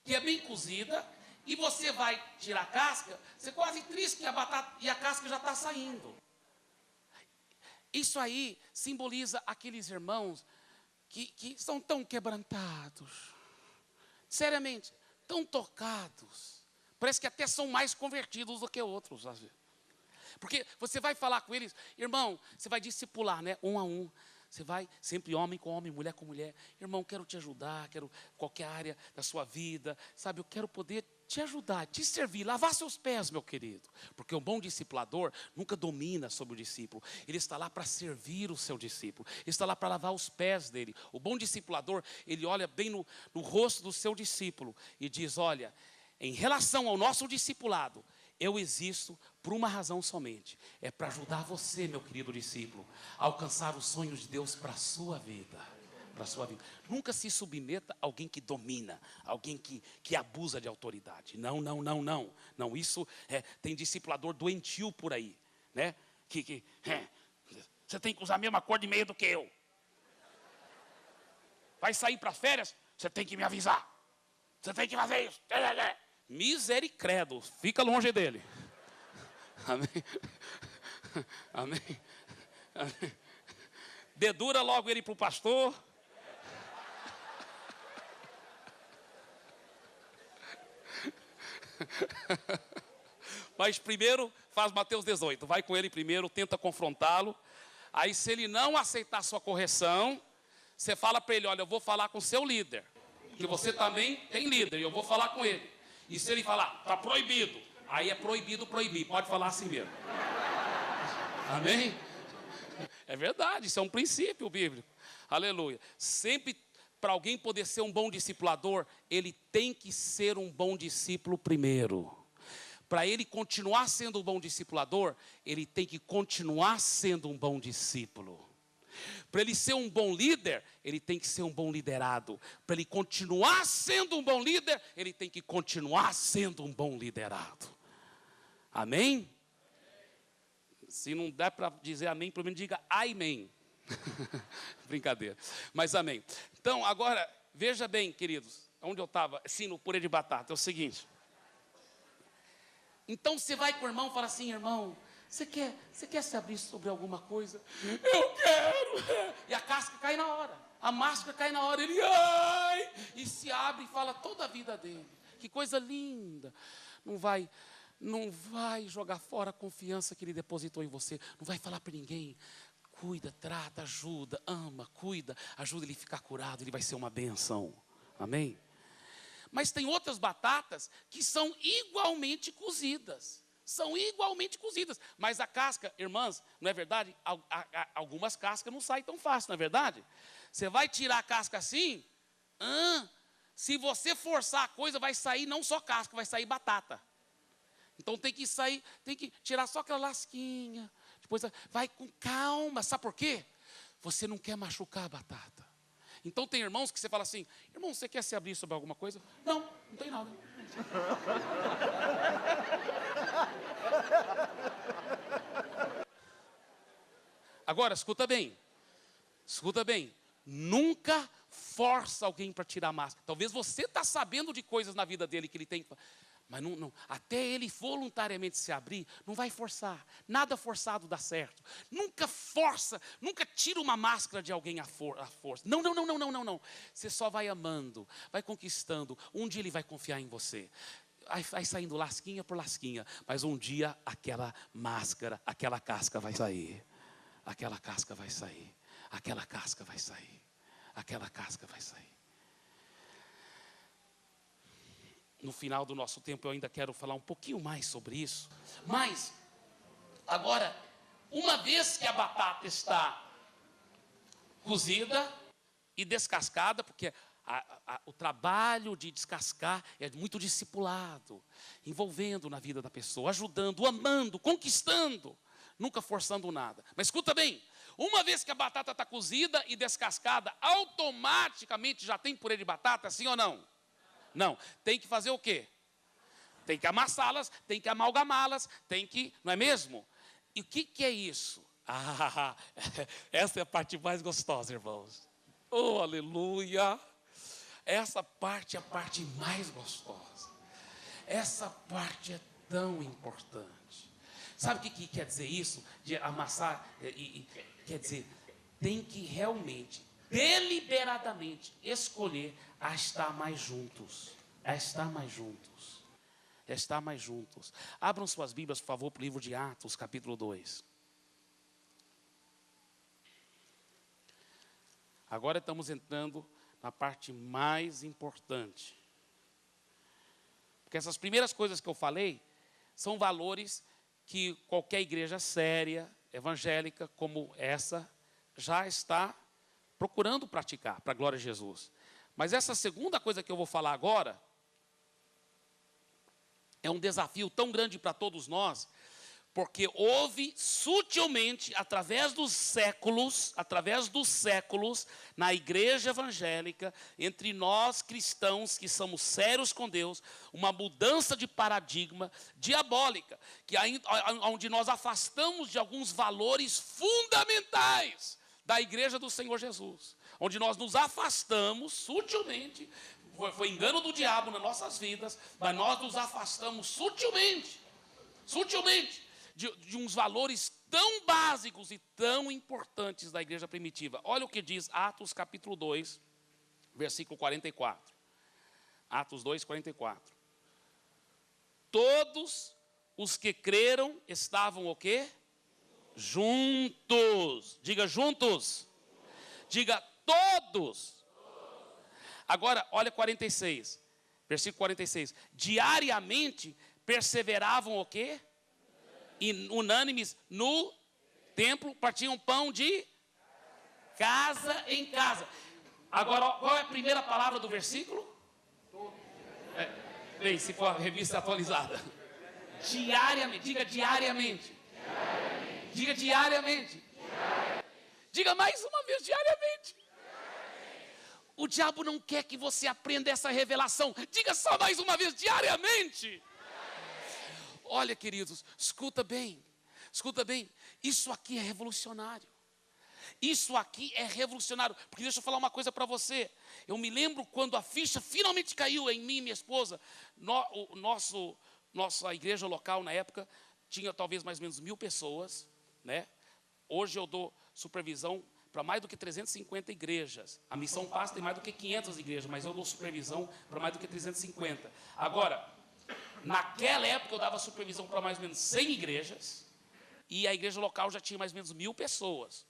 Speaker 1: que é bem cozida e você vai tirar a casca, você quase trisca que a batata e a casca já está saindo. Isso aí simboliza aqueles irmãos que são tão quebrantados, seriamente, tão tocados, parece que até são mais convertidos do que outros, às vezes. Porque você vai falar com eles, irmão, você vai discipular, né, um a um. Você vai sempre homem com homem, mulher com mulher. Irmão, quero te ajudar, quero qualquer área da sua vida, sabe, eu quero poder te ajudar, te servir, lavar seus pés, meu querido. Porque um bom discipulador nunca domina sobre o discípulo. Ele está lá para servir o seu discípulo. Ele está lá para lavar os pés dele. O bom discipulador, ele olha bem no rosto do seu discípulo e diz: olha, em relação ao nosso discipulado, eu existo por uma razão somente. É para ajudar você, meu querido discípulo, a alcançar os sonhos de Deus para a sua vida. Para a sua vida. Nunca se submeta a alguém que domina, alguém que abusa de autoridade. Não. Não, isso tem discipulador doentio por aí, né? Você tem que usar a mesma cor de meia do que eu. Vai sair para férias? Você tem que me avisar. Você tem que fazer isso. Misericredo, fica longe dele. Amém. Amém. Amém. Dedura logo ele para o pastor. Mas primeiro faz Mateus 18, vai com ele primeiro, tenta confrontá-lo. Aí se ele não aceitar sua correção, você fala para ele: olha, eu vou falar com o seu líder, porque você também tem líder, e eu vou falar com ele. E se ele falar, está proibido, aí é proibido proibir, pode falar assim mesmo. Amém? É verdade, isso é um princípio bíblico. Aleluia. Sempre, para alguém poder ser um bom discipulador, ele tem que ser um bom discípulo primeiro. Para ele continuar sendo um bom discipulador, ele tem que continuar sendo um bom discípulo. Para ele ser um bom líder, ele tem que ser um bom liderado. Para ele continuar sendo um bom líder, ele tem que continuar sendo um bom liderado. Amém? Se não der para dizer amém, pelo menos diga amém. Brincadeira, mas amém. Então, agora, veja bem, queridos, onde eu estava, assim, no purê de batata, é o seguinte. Então, você vai com o irmão e fala assim: irmão, você quer se abrir sobre alguma coisa? Eu quero! E a casca cai na hora, a máscara cai na hora, ele, ai! E se abre e fala toda a vida dele. Que coisa linda! Não vai jogar fora a confiança que ele depositou em você, não vai falar para ninguém. Cuida, trata, ajuda, ama, cuida, ajuda ele a ficar curado, ele vai ser uma benção. Amém? Mas tem outras batatas que são igualmente cozidas. São igualmente cozidas. Mas a casca, irmãs, não é verdade? Algumas cascas não saem tão fácil, não é verdade? Você vai tirar a casca assim, se você forçar a coisa, vai sair não só casca, vai sair batata. Então tem que tirar só aquela lasquinha. Depois vai com calma, sabe por quê? Você não quer machucar a batata. Então tem irmãos que você fala assim: irmão, você quer se abrir sobre alguma coisa? Não tem nada. Agora, escuta bem, nunca força alguém para tirar a máscara. Talvez você está sabendo de coisas na vida dele que ele tem que... Mas até ele voluntariamente se abrir, não vai forçar. Nada forçado dá certo. Nunca força, nunca tira uma máscara de alguém à força. Não, não, não, não, não, não, não. Você só vai amando, vai conquistando. Um dia ele vai confiar em você. Vai saindo lasquinha por lasquinha. Mas um dia aquela máscara, aquela casca vai sair. Aquela casca vai sair. Aquela casca vai sair. Aquela casca vai sair. No final do nosso tempo eu ainda quero falar um pouquinho mais sobre isso. Mas, agora, uma vez que a batata está cozida e descascada, porque o trabalho de descascar é muito discipulado, envolvendo na vida da pessoa, ajudando, amando, conquistando, nunca forçando nada. Mas escuta bem, uma vez que a batata está cozida e descascada, automaticamente já tem purê de batata, sim ou não? Não, tem que fazer o quê? Tem que amassá-las, tem que amalgamá-las, tem que, não é mesmo? E o que é isso? Essa é a parte mais gostosa, irmãos. Oh, aleluia! Essa parte é a parte mais gostosa. Essa parte é tão importante. Sabe o que quer dizer isso? De amassar, quer dizer, tem que realmente, deliberadamente, escolher a estar mais juntos. A estar mais juntos. A estar mais juntos. Abram suas Bíblias, por favor, para o livro de Atos, capítulo 2. Agora estamos entrando na parte mais importante. Porque essas primeiras coisas que eu falei são valores que qualquer igreja séria, evangélica, como essa, já está procurando praticar, para a glória de Jesus. Mas essa segunda coisa que eu vou falar agora é um desafio tão grande para todos nós, porque houve sutilmente, através dos séculos, na igreja evangélica, entre nós cristãos que somos sérios com Deus, uma mudança de paradigma diabólica, onde nós afastamos de alguns valores fundamentais da igreja do Senhor Jesus, onde nós nos afastamos sutilmente, foi engano do diabo nas nossas vidas, mas nós nos afastamos sutilmente, de uns valores tão básicos e tão importantes da igreja primitiva. Olha o que diz Atos capítulo 2, versículo 44. Atos 2, 44. Todos os que creram estavam o quê? Juntos. Diga juntos. Diga todos. Agora, olha 46. Versículo 46. Diariamente perseveravam o quê? Unânimes no templo, partiam pão de casa em casa. Agora, qual é a primeira palavra do versículo? Bem, se for a revista atualizada. Diariamente, diga diariamente. Diga diariamente. Diga mais uma vez, diariamente. O diabo não quer que você aprenda essa revelação. Diga só mais uma vez, diariamente. Olha, queridos, escuta bem, isso aqui é revolucionário. Isso aqui é revolucionário, porque deixa eu falar uma coisa para você. Eu me lembro quando a ficha finalmente caiu em mim e minha esposa. Nossa igreja local na época tinha talvez mais ou menos 1.000 pessoas, né? Hoje eu dou supervisão para mais do que 350 igrejas. A Missão Paz tem mais do que 500 igrejas, mas eu dou supervisão para mais do que 350. Agora, naquela época eu dava supervisão para mais ou menos 100 igrejas, e a igreja local já tinha mais ou menos 1.000 pessoas.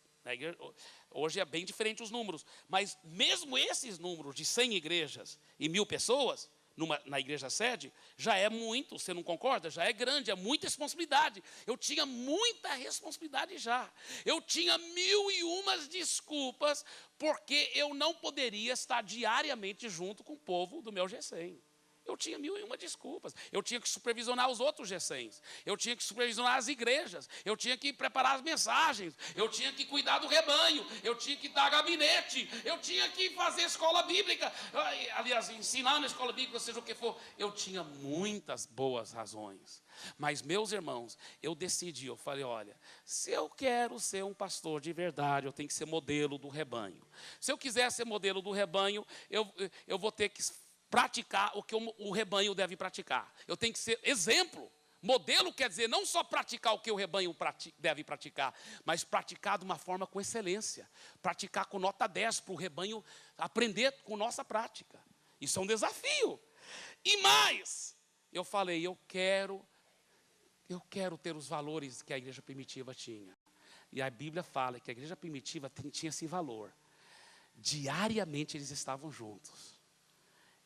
Speaker 1: Hoje é bem diferente os números, mas mesmo esses números de 100 igrejas e 1.000 pessoas, na igreja sede, já é muito, você não concorda? Já é grande, é muita responsabilidade. Eu tinha muita responsabilidade já. Eu tinha 1.001 desculpas, porque eu não poderia estar diariamente junto com o povo do meu G100. Eu tinha 1.001 desculpas. Eu tinha que supervisionar os outros G100s. Eu tinha que supervisionar as igrejas. Eu tinha que preparar as mensagens. Eu tinha que cuidar do rebanho. Eu tinha que dar gabinete. Eu tinha que fazer escola bíblica. Aliás, ensinar na escola bíblica, seja o que for. Eu tinha muitas boas razões. Mas, meus irmãos, eu decidi, eu falei, olha, se eu quero ser um pastor de verdade, eu tenho que ser modelo do rebanho. Se eu quiser ser modelo do rebanho, eu vou ter que praticar o que o rebanho deve praticar. Eu tenho que ser exemplo. Modelo quer dizer não só praticar o que o rebanho deve praticar, mas praticar de uma forma com excelência. Praticar com nota 10 para o rebanho aprender com nossa prática. Isso é um desafio. E mais, eu falei, eu quero ter os valores que a igreja primitiva tinha. E a Bíblia fala que a igreja primitiva tinha esse valor. Diariamente eles estavam juntos.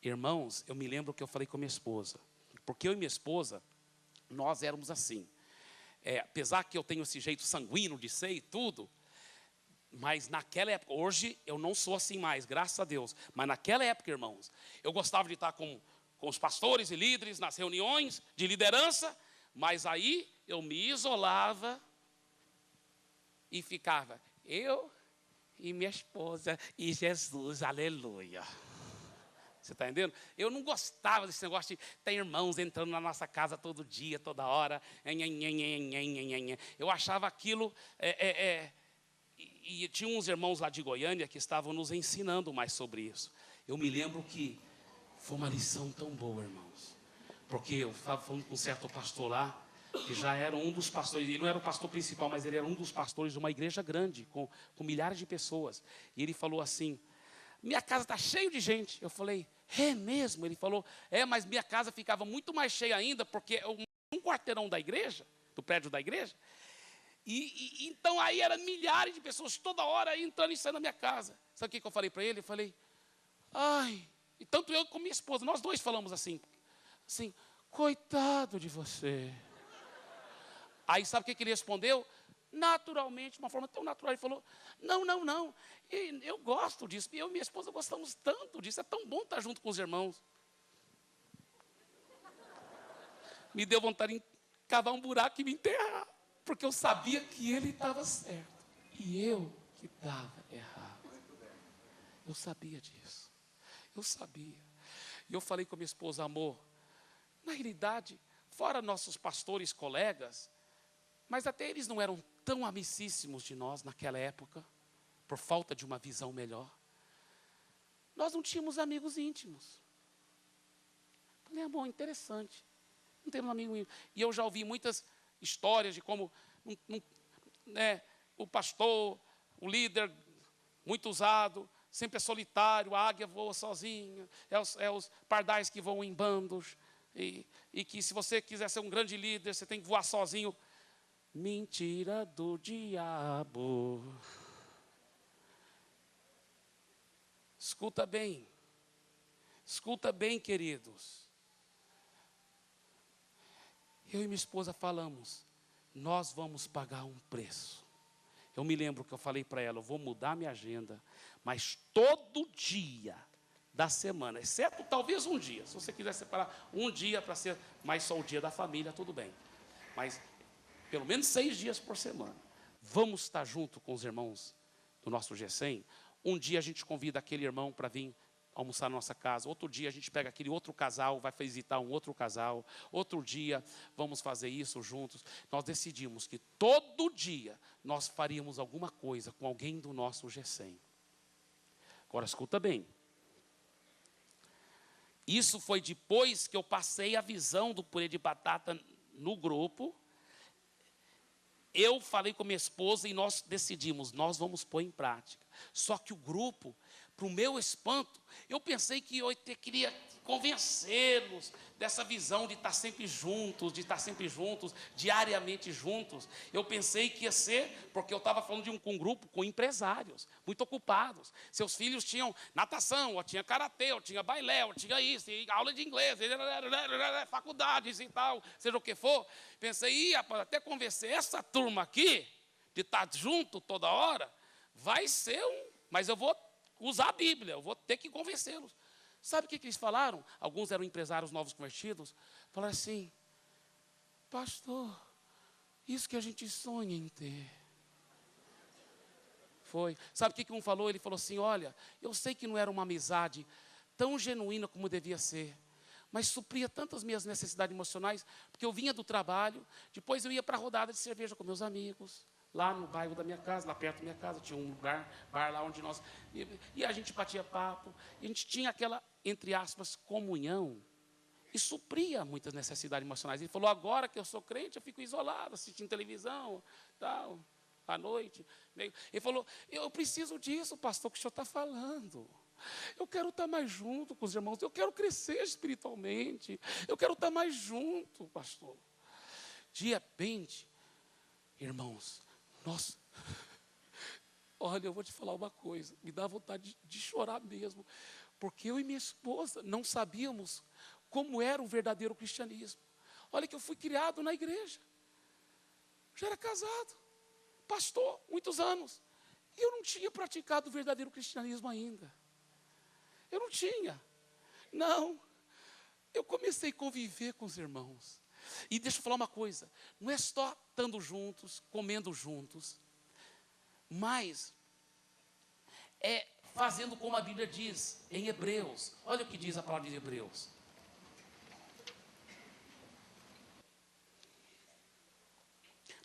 Speaker 1: Irmãos, eu me lembro que eu falei com minha esposa. Porque eu e minha esposa, nós éramos assim. Apesar que eu tenho esse jeito sanguíneo de ser e tudo, mas naquela época, hoje eu não sou assim mais, graças a Deus. Mas naquela época, irmãos, eu gostava de estar com os pastores e líderes nas reuniões de liderança, mas aí eu me isolava e ficava eu e minha esposa e Jesus, aleluia. Você está entendendo? Eu não gostava desse negócio de ter irmãos entrando na nossa casa todo dia, toda hora. Eu achava aquilo... E tinha uns irmãos lá de Goiânia que estavam nos ensinando mais sobre isso. Eu me lembro que foi uma lição tão boa, irmãos. Porque eu estava falando com um certo pastor lá, que já era um dos pastores, ele não era o pastor principal, mas ele era um dos pastores de uma igreja grande, com milhares de pessoas. E ele falou assim, minha casa está cheia de gente. Eu falei, é mesmo? Ele falou, mas minha casa ficava muito mais cheia ainda, porque um quarteirão da igreja, do prédio da igreja, e então aí eram milhares de pessoas toda hora entrando e saindo da minha casa. Sabe o que eu falei para ele? Eu falei, e tanto eu como minha esposa, nós dois falamos assim, coitado de você. Aí sabe o que ele respondeu? Naturalmente, de uma forma tão natural, ele falou, não, eu gosto disso, eu e minha esposa gostamos tanto disso, é tão bom estar junto com os irmãos. Me deu vontade de cavar um buraco e me enterrar, porque eu sabia que ele estava certo, e eu que estava errado. Eu sabia disso, eu sabia. E eu falei com a minha esposa, amor, na realidade, fora nossos pastores, colegas, mas até eles não eram tão amicíssimos de nós naquela época, por falta de uma visão melhor. Nós não tínhamos amigos íntimos. Falei, amor, interessante. Não temos amigos íntimos. E eu já ouvi muitas histórias de como o pastor, o líder, muito usado, sempre é solitário, a águia voa sozinha, os pardais que voam em bandos, e que se você quiser ser um grande líder, você tem que voar sozinho. Mentira do diabo. Escuta bem, queridos. Eu e minha esposa falamos, nós vamos pagar um preço. Eu me lembro que eu falei para ela, eu vou mudar minha agenda, mas todo dia da semana, exceto talvez um dia, se você quiser separar um dia para ser mais só o dia da família, tudo bem. Mas pelo menos 6 dias por semana. Vamos estar junto com os irmãos do nosso GECEM. Um dia a gente convida aquele irmão para vir almoçar na nossa casa. Outro dia a gente pega aquele outro casal, vai visitar um outro casal. Outro dia vamos fazer isso juntos. Nós decidimos que todo dia nós faríamos alguma coisa com alguém do nosso GECEM. Agora escuta bem. Isso foi depois que eu passei a visão do purê de batata no grupo. Eu falei com minha esposa e nós decidimos, nós vamos pôr em prática. Só que o grupo, para o meu espanto, eu pensei que eu queria convencê-los dessa visão de estar sempre juntos, diariamente juntos. Eu pensei que ia ser, porque eu estava falando com um grupo com empresários, muito ocupados. Seus filhos tinham natação, ou tinha karatê, ou tinha bailé, ou tinha isso, e aula de inglês, faculdades e tal, seja o que for. Pensei, até convencer essa turma aqui, de estar junto toda hora, vai ser mas eu vou usar a Bíblia, eu vou ter que convencê-los. Sabe o que eles falaram? Alguns eram empresários novos convertidos. Falaram assim, pastor, isso que a gente sonha em ter. Foi. Sabe o que um falou? Ele falou assim, olha, eu sei que não era uma amizade tão genuína como devia ser, mas supria tantas minhas necessidades emocionais, porque eu vinha do trabalho, depois eu ia para a rodada de cerveja com meus amigos, lá no bairro da minha casa, lá perto da minha casa, tinha um bar lá onde nós... E a gente batia papo, e a gente tinha aquela, entre aspas, comunhão, e supria muitas necessidades emocionais. Ele falou, agora que eu sou crente, eu fico isolado, assistindo televisão, tal, à noite. Ele falou, eu preciso disso, pastor, que o senhor está falando. Eu quero estar mais junto com os irmãos, eu quero crescer espiritualmente, eu quero estar mais junto, pastor. De repente, irmãos, nossa, olha, eu vou te falar uma coisa, me dá vontade de chorar mesmo, porque eu e minha esposa não sabíamos como era o verdadeiro cristianismo. Olha que eu fui criado na igreja, já era casado, pastor, muitos anos, e eu não tinha praticado o verdadeiro cristianismo ainda. Eu não tinha, não. Eu comecei a conviver com os irmãos. E deixa eu falar uma coisa, não é só estando juntos, comendo juntos, mas é fazendo como a Bíblia diz em Hebreus. Olha o que diz a palavra de Hebreus.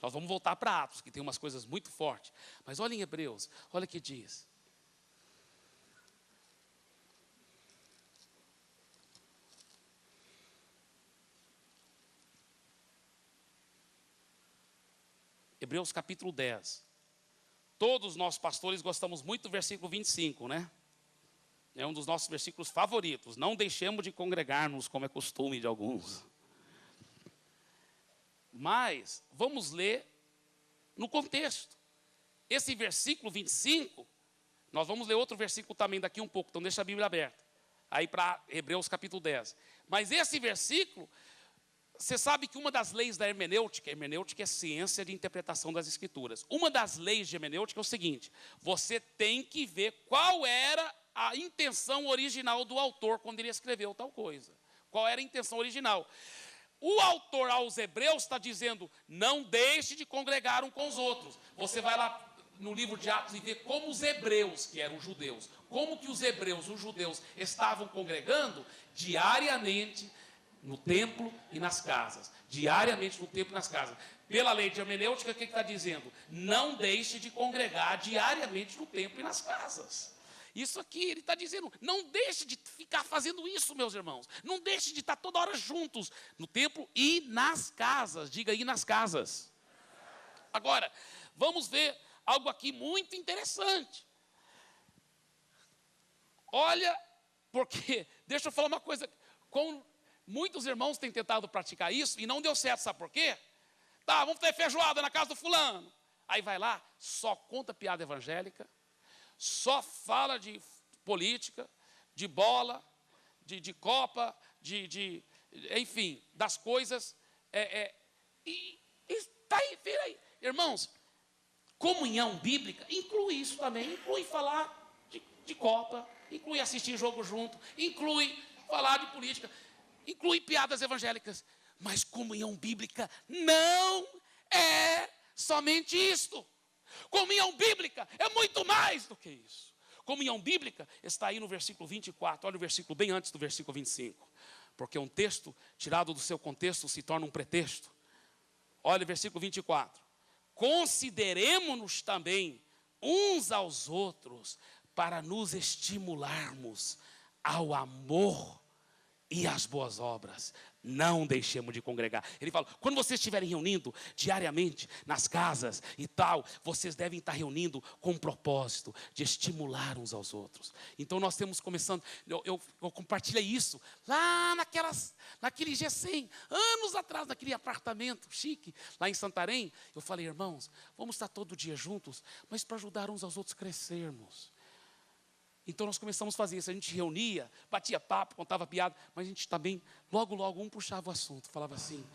Speaker 1: Nós vamos voltar para Atos, que tem umas coisas muito fortes. Mas olha em Hebreus, olha o que diz. Hebreus capítulo 10. Todos nós pastores gostamos muito do versículo 25, né? É um dos nossos versículos favoritos. Não deixemos de congregar-nos, como é costume de alguns. Mas, vamos ler no contexto. Esse versículo 25, nós vamos ler outro versículo também daqui um pouco, então deixa a Bíblia aberta. Aí para Hebreus capítulo 10. Mas esse versículo, você sabe que uma das leis da hermenêutica é ciência de interpretação das escrituras. Uma das leis de hermenêutica é o seguinte, você tem que ver qual era a intenção original do autor quando ele escreveu tal coisa. Qual era a intenção original? O autor aos Hebreus está dizendo, não deixe de congregar um com os outros. Você vai lá no livro de Atos e vê como os hebreus, que eram os judeus, como que os hebreus, os judeus, estavam congregando diariamente no templo e nas casas. Diariamente no templo e nas casas. Pela lei de hermenêutica, o que está dizendo? Não deixe de congregar diariamente no templo e nas casas. Isso aqui, ele está dizendo, não deixe de ficar fazendo isso, meus irmãos. Não deixe de estar toda hora juntos, no templo e nas casas. Diga aí, nas casas. Agora, vamos ver algo aqui muito interessante. Olha, porque, deixa eu falar uma coisa, muitos irmãos têm tentado praticar isso e não deu certo, sabe por quê? Tá, vamos ter feijoada na casa do fulano. Aí vai lá, só conta piada evangélica, só fala de política, de bola, de copa, enfim, das coisas. E tá aí, vira aí. Irmãos, comunhão bíblica inclui isso também, inclui falar de copa, inclui assistir jogo junto, inclui falar de política, inclui piadas evangélicas. Mas comunhão bíblica não é somente isto. Comunhão bíblica é muito mais do que isso. Comunhão bíblica está aí no versículo 24. Olha o versículo bem antes do versículo 25. Porque um texto tirado do seu contexto se torna um pretexto. Olha o versículo 24. Consideremo-nos também uns aos outros para nos estimularmos ao amor e às boas obras. Não deixemos de congregar. Ele fala, quando vocês estiverem reunindo diariamente nas casas e tal, vocês devem estar reunindo com um propósito de estimular uns aos outros. Então nós temos começando, eu compartilhei isso lá naquele G100, anos atrás, naquele apartamento chique, lá em Santarém. Eu falei, irmãos, vamos estar todo dia juntos, mas para ajudar uns aos outros a crescermos. Então nós começamos a fazer isso, a gente reunia, batia papo, contava piada, mas a gente também, logo um puxava o assunto, falava assim,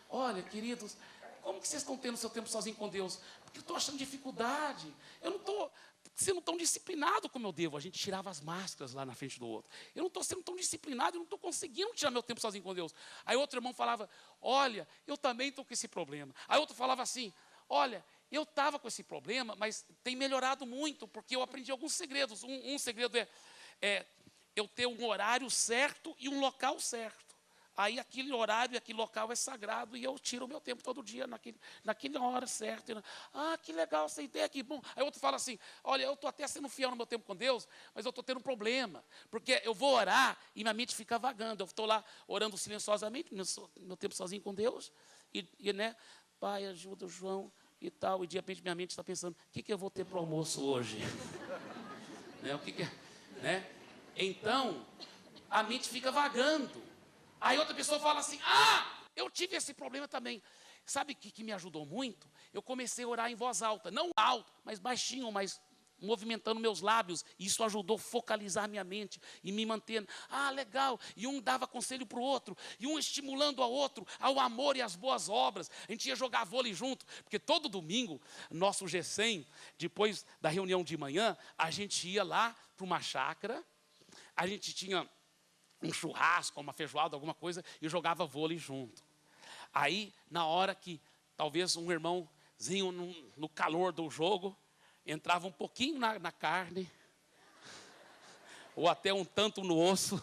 Speaker 1: olha queridos, como que vocês estão tendo seu tempo sozinho com Deus? Porque eu estou achando dificuldade, eu não estou sendo tão disciplinado como eu devo. A gente tirava as máscaras lá na frente do outro. Eu não estou sendo tão disciplinado, eu não estou conseguindo tirar meu tempo sozinho com Deus. Aí outro irmão falava, olha, eu também estou com esse problema. Aí outro falava assim, olha, eu estava com esse problema, mas tem melhorado muito, porque eu aprendi alguns segredos. Um segredo é eu ter um horário certo e um local certo. Aí aquele horário, aquele local é sagrado e eu tiro o meu tempo todo dia naquela hora certa. Ah, que legal essa ideia, que bom. Aí outro fala assim, olha, eu estou até sendo fiel no meu tempo com Deus, mas eu estou tendo um problema, porque eu vou orar e minha mente fica vagando. Eu estou lá orando silenciosamente, meu tempo sozinho com Deus, né, Pai, ajuda o João e tal, e de repente minha mente está pensando, o que eu vou ter para o almoço hoje? Né, né? Então, a mente fica vagando. Aí outra pessoa fala assim, eu tive esse problema também. Sabe o que me ajudou muito? Eu comecei a orar em voz alta, não alto, mas baixinho, mas movimentando meus lábios. Isso ajudou a focalizar minha mente e me mantendo, legal. E um dava conselho para o outro, e um estimulando ao outro, ao amor e às boas obras. A gente ia jogar vôlei junto, porque todo domingo, nosso G100, depois da reunião de manhã, a gente ia lá para uma chácara, a gente tinha um churrasco, uma feijoada, alguma coisa, e jogava vôlei junto. Aí, na hora que talvez um irmãozinho, no calor do jogo, entrava um pouquinho na carne, ou até um tanto no osso.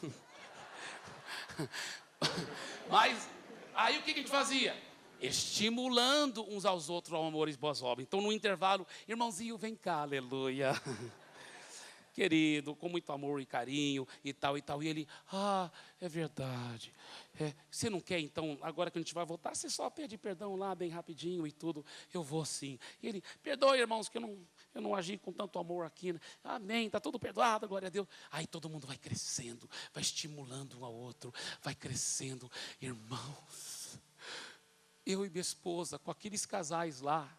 Speaker 1: Mas, aí o que a gente fazia? Estimulando uns aos outros ao amor e boas obras. Então, no intervalo, irmãozinho, vem cá, aleluia. Querido, com muito amor e carinho e tal e tal. E ele, é verdade. Você não quer então, agora que a gente vai voltar, você só pede perdão lá bem rapidinho e tudo. Eu vou sim. E ele, perdoe irmãos, que eu não agi com tanto amor aqui. Né? Amém, está tudo perdoado, glória a Deus. Aí todo mundo vai crescendo, vai estimulando um ao outro, vai crescendo. Irmãos, eu e minha esposa, com aqueles casais lá,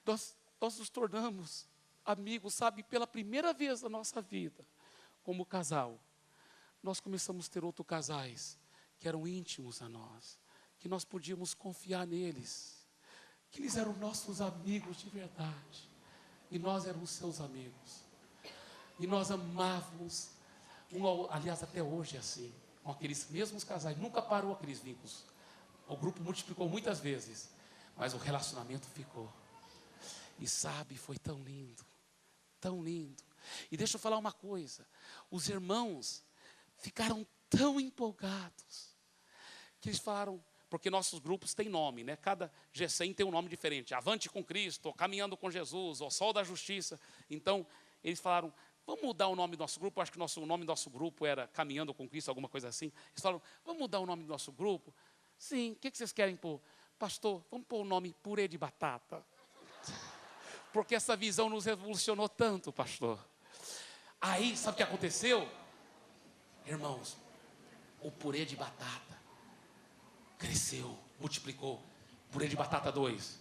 Speaker 1: nós nos tornamos amigos, sabe, pela primeira vez na nossa vida, como casal, nós começamos a ter outros casais, que eram íntimos a nós, que nós podíamos confiar neles, que eles eram nossos amigos de verdade, e nós éramos seus amigos, e nós amávamos, aliás, até hoje é assim, com aqueles mesmos casais, nunca parou aqueles vínculos, o grupo multiplicou muitas vezes, mas o relacionamento ficou, e sabe, foi tão lindo, tão lindo. E deixa eu falar uma coisa, os irmãos ficaram tão empolgados, que eles falaram, porque nossos grupos têm nome, né? Cada G100 tem um nome diferente, Avante com Cristo, Caminhando com Jesus, O Sol da Justiça. Então, eles falaram, vamos mudar o nome do nosso grupo, acho que o nome do nosso grupo era Caminhando com Cristo, alguma coisa assim. Eles falaram, vamos mudar o nome do nosso grupo? Sim, o que vocês querem pôr? Pastor, vamos pôr o nome Purê de Batata. Porque essa visão nos revolucionou tanto, pastor. Aí, sabe o que aconteceu? Irmãos, o purê de batata cresceu, multiplicou. Purê de batata 2,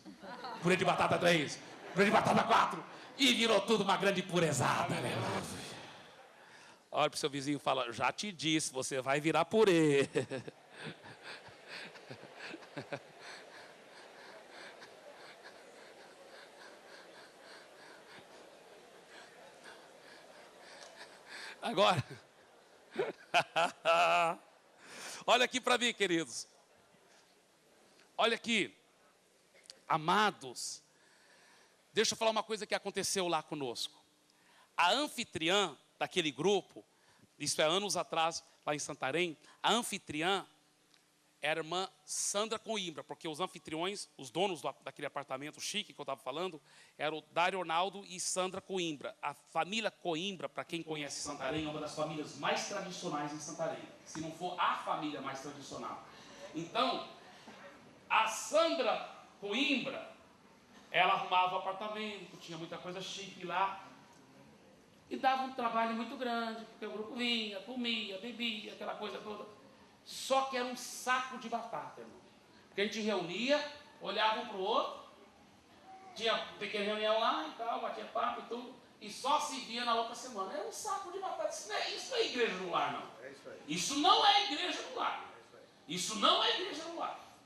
Speaker 1: purê de batata 3, purê de batata 4, e virou tudo uma grande purezada. Olha para o seu vizinho e fala, já te disse, você vai virar purê. Agora, olha aqui para mim, queridos. Olha aqui, amados. Deixa eu falar uma coisa que aconteceu lá conosco. A anfitriã daquele grupo, isso é anos atrás, lá em Santarém, a anfitriã era a irmã Sandra Coimbra, porque os anfitriões, os donos daquele apartamento chique que eu estava falando, eram o Dário Arnaldo e Sandra Coimbra. A família Coimbra, para quem conhece Santarém, é uma das famílias mais tradicionais em Santarém, se não for a família mais tradicional. Então, a Sandra Coimbra, ela arrumava o apartamento, tinha muita coisa chique lá, e dava um trabalho muito grande, porque o grupo vinha, comia, bebia, aquela coisa toda. Só que era um saco de batata, irmão. Porque a gente reunia, olhava um para o outro, tinha pequena reunião lá e tal, batia papo e tudo, e só se via na outra semana. Era um saco de batata. Isso não é igreja no lar, não. É isso aí. Isso não é igreja no lar. Isso não é igreja no lar.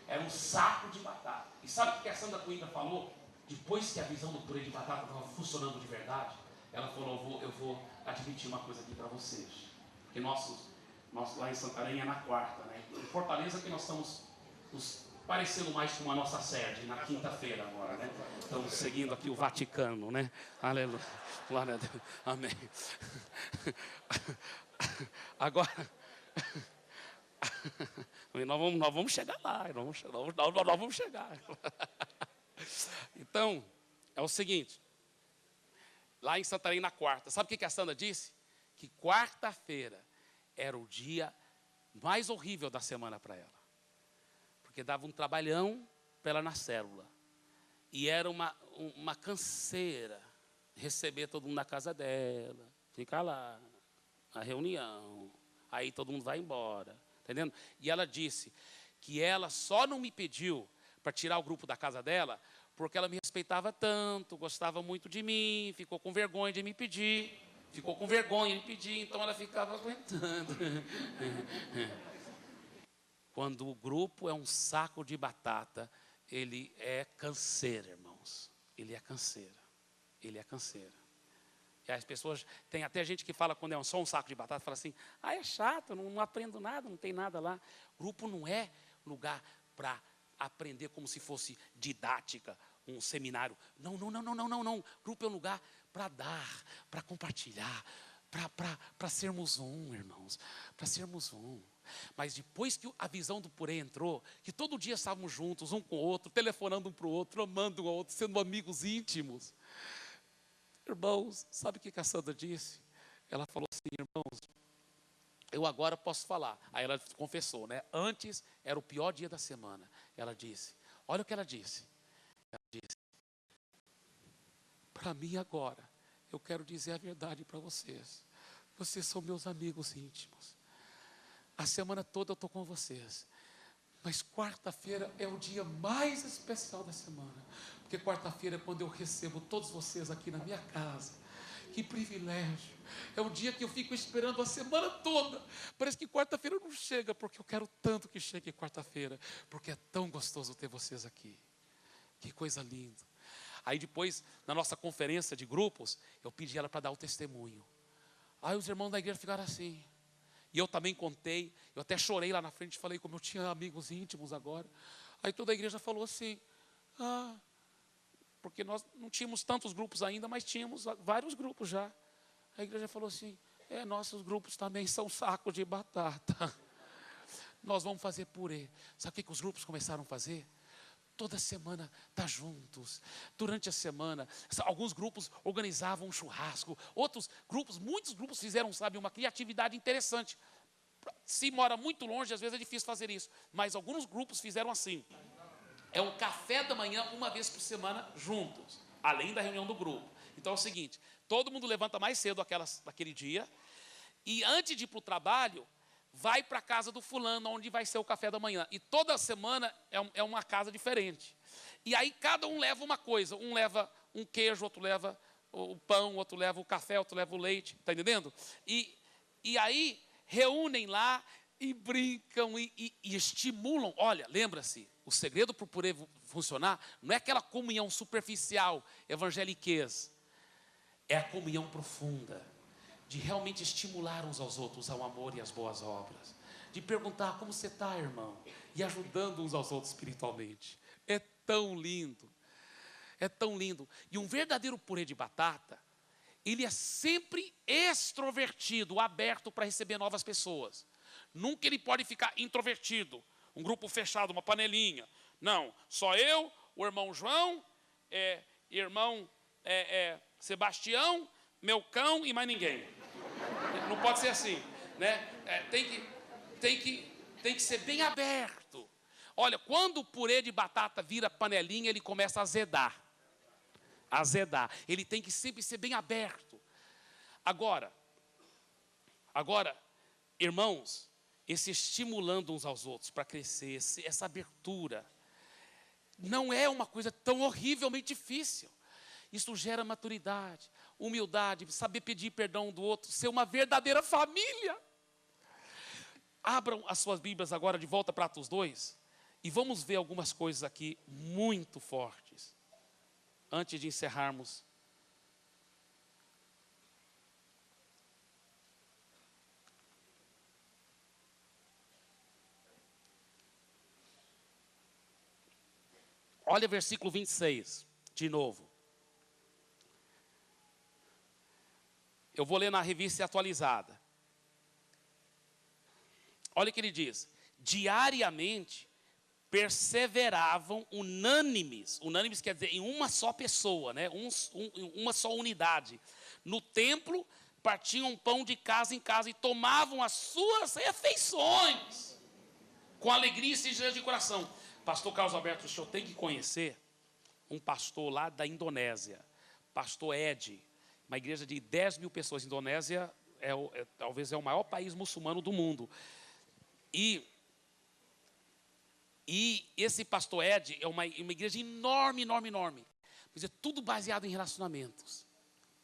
Speaker 1: Era um saco de batata. E sabe o que a Sandra Coimbra falou? Depois que a visão do purê de batata estava funcionando de verdade, ela falou, eu vou admitir uma coisa aqui para vocês. Porque nós lá em Santarém é na quarta, né? Em Fortaleza que nós estamos nos parecendo mais com a nossa sede, na quinta-feira agora, né? Estamos seguindo aqui o Vaticano, né? Aleluia, glória a Deus, amém. Agora, Nós vamos chegar lá, nós vamos chegar. Então, é o seguinte, lá em Santarém na quarta, sabe o que a Sandra disse? Que quarta-feira era o dia mais horrível da semana para ela. Porque dava um trabalhão para ela na célula. E era uma canseira receber todo mundo na casa dela, ficar lá, na reunião, aí todo mundo vai embora, entendendo? E ela disse que ela só não me pediu para tirar o grupo da casa dela, porque ela me respeitava tanto, gostava muito de mim, ficou com vergonha de me pedir, então ela ficava aguentando. Quando o grupo é um saco de batata, ele é canseira, irmãos. Ele é canseira. E as pessoas, tem até gente que fala quando é só um saco de batata, fala assim, é chato, não aprendo nada, não tem nada lá. Grupo não é lugar para aprender como se fosse didática, um seminário. Não. Grupo é um lugar para dar, para compartilhar, para sermos um, irmãos, para sermos um. Mas depois que a visão do Purê entrou, que todo dia estávamos juntos, um com o outro, telefonando um para o outro, amando um ao outro, sendo amigos íntimos. Irmãos, sabe o que a Sandra disse? Ela falou assim, irmãos, eu agora posso falar. Aí ela confessou, né? Antes era o pior dia da semana. Ela disse, olha o que ela disse. Ela disse, para mim agora, eu quero dizer a verdade para vocês. Vocês são meus amigos íntimos. A semana toda eu estou com vocês. Mas quarta-feira é o dia mais especial da semana. Porque quarta-feira é quando eu recebo todos vocês aqui na minha casa. Que privilégio. É o dia que eu fico esperando a semana toda. Parece que quarta-feira não chega, porque eu quero tanto que chegue quarta-feira. Porque é tão gostoso ter vocês aqui. Que coisa linda. Aí depois, na nossa conferência de grupos, eu pedi ela para dar o testemunho. Aí os irmãos da igreja ficaram assim. E eu também contei, eu até chorei lá na frente, falei como eu tinha amigos íntimos agora. Aí toda a igreja falou assim, porque nós não tínhamos tantos grupos ainda, mas tínhamos vários grupos já. A igreja falou assim, nossos grupos também são sacos de batata. Nós vamos fazer purê. Sabe o que os grupos começaram a fazer? Toda semana estar juntos, durante a semana, alguns grupos organizavam um churrasco, muitos grupos fizeram, uma criatividade interessante. Se mora muito longe, às vezes é difícil fazer isso, mas alguns grupos fizeram assim, é um café da manhã uma vez por semana juntos, além da reunião do grupo. Então é o seguinte, todo mundo levanta mais cedo naquele dia, e antes de ir para o trabalho, vai para a casa do fulano, onde vai ser o café da manhã. E toda semana é uma casa diferente. E aí cada um leva uma coisa. Um leva um queijo, outro leva o pão, outro leva o café, outro leva o leite. Está entendendo? E aí reúnem lá e brincam e estimulam. Olha, lembra-se, o segredo para o purê funcionar não é aquela comunhão superficial, evangeliquez. É a comunhão profunda. De realmente estimular uns aos outros ao amor e às boas obras. De perguntar como você está, irmão. E ajudando uns aos outros espiritualmente. É tão lindo. É tão lindo. E um verdadeiro purê de batata, ele é sempre extrovertido, aberto para receber novas pessoas. Nunca ele pode ficar introvertido. Um grupo fechado, uma panelinha. Não, só eu, o irmão João, irmão Sebastião, meu cão e mais ninguém. Não pode ser assim, né? Tem que ser bem aberto. Olha, quando o purê de batata vira panelinha, ele começa a azedar. Ele tem que sempre ser bem aberto. Agora, irmãos, esse estimulando uns aos outros para crescer, essa abertura, não é uma coisa tão horrivelmente difícil. Isso gera maturidade, humildade, saber pedir perdão do outro, ser uma verdadeira família. Abram as suas Bíblias agora de volta para Atos 2 e vamos ver algumas coisas aqui muito fortes. Antes de encerrarmos. Olha versículo 26, de novo. Eu vou ler na revista atualizada. Olha o que ele diz: diariamente perseveravam unânimes. Unânimes quer dizer em uma só pessoa, né? Uma só unidade. No templo, partiam pão de casa em casa e tomavam as suas refeições com alegria e singeleza de coração. Pastor Carlos Alberto, o senhor tem que conhecer um pastor lá da Indonésia, pastor Ed, uma igreja de 10 mil pessoas. Indonésia talvez é o maior país muçulmano do mundo. E esse pastor Ed é uma igreja enorme, enorme, enorme. Mas é tudo baseado em relacionamentos.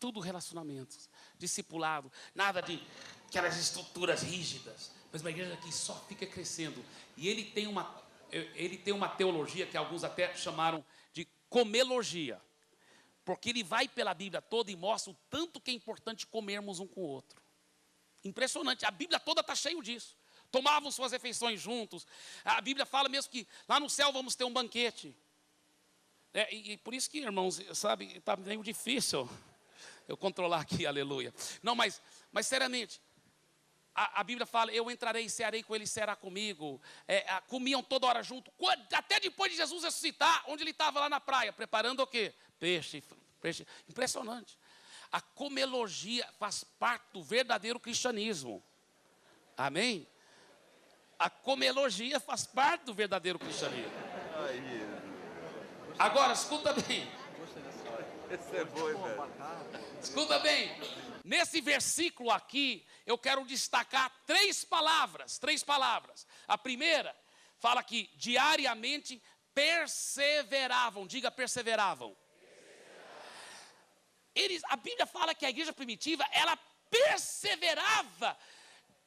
Speaker 1: Tudo relacionamentos. Discipulado. Nada de aquelas estruturas rígidas. Mas uma igreja que só fica crescendo. E ele tem uma teologia que alguns até chamaram de comelogia. Porque ele vai pela Bíblia toda e mostra o tanto que é importante comermos um com o outro. Impressionante. A Bíblia toda está cheia disso. Tomavam suas refeições juntos. A Bíblia fala mesmo que lá no céu vamos ter um banquete. E por isso que, irmãos, sabe, está meio difícil eu controlar aqui, aleluia. Não, mas seriamente, a Bíblia fala: eu entrarei e cearei com ele, será comigo. Comiam toda hora junto, até depois de Jesus ressuscitar, onde ele estava lá na praia, preparando o quê? Peixe. Impressionante. A comelogia faz parte do verdadeiro cristianismo. Amém? A comelogia faz parte do verdadeiro cristianismo. Agora, escuta bem. Escuta bem. Nesse versículo aqui, eu quero destacar três palavras. A primeira, fala que diariamente perseveravam. Diga, perseveravam. A Bíblia fala que a igreja primitiva, ela perseverava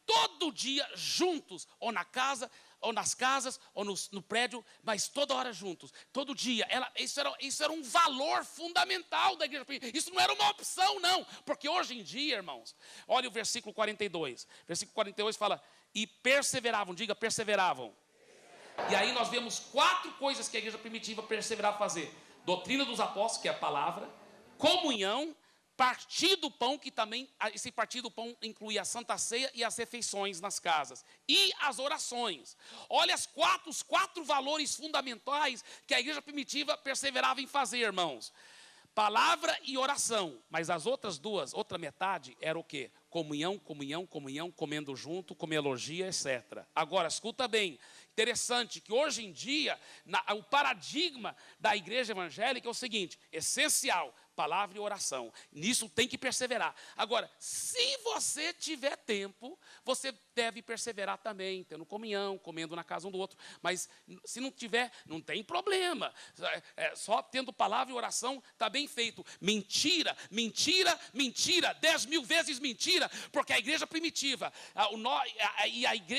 Speaker 1: todo dia juntos, ou na casa, ou nas casas, ou no prédio, mas toda hora juntos, todo dia. Isso era um valor fundamental da igreja. Isso não era uma opção, não. Porque hoje em dia, irmãos, olha o versículo 42. Versículo 42 fala: e perseveravam, diga, perseveravam. E aí nós vemos 4 coisas que a igreja primitiva perseverava a fazer: doutrina dos apóstolos, que é a palavra; comunhão; partir do pão, que também, esse partir do pão inclui a Santa Ceia e as refeições nas casas. E as orações. Olha os 4 valores fundamentais que a igreja primitiva perseverava em fazer, irmãos. Palavra e oração. Mas as outras duas, outra metade, era o quê? Comunhão, comendo junto, comelogia, etc. Agora, escuta bem. Interessante que hoje em dia, o paradigma da igreja evangélica é o seguinte: essencial, palavra e oração. Nisso tem que perseverar. Agora, se você tiver tempo, você deve perseverar também, tendo comunhão, comendo na casa um do outro. Mas se não tiver, não tem problema. Só tendo palavra e oração está bem feito. Mentira, 10 mil vezes mentira, porque a igreja primitiva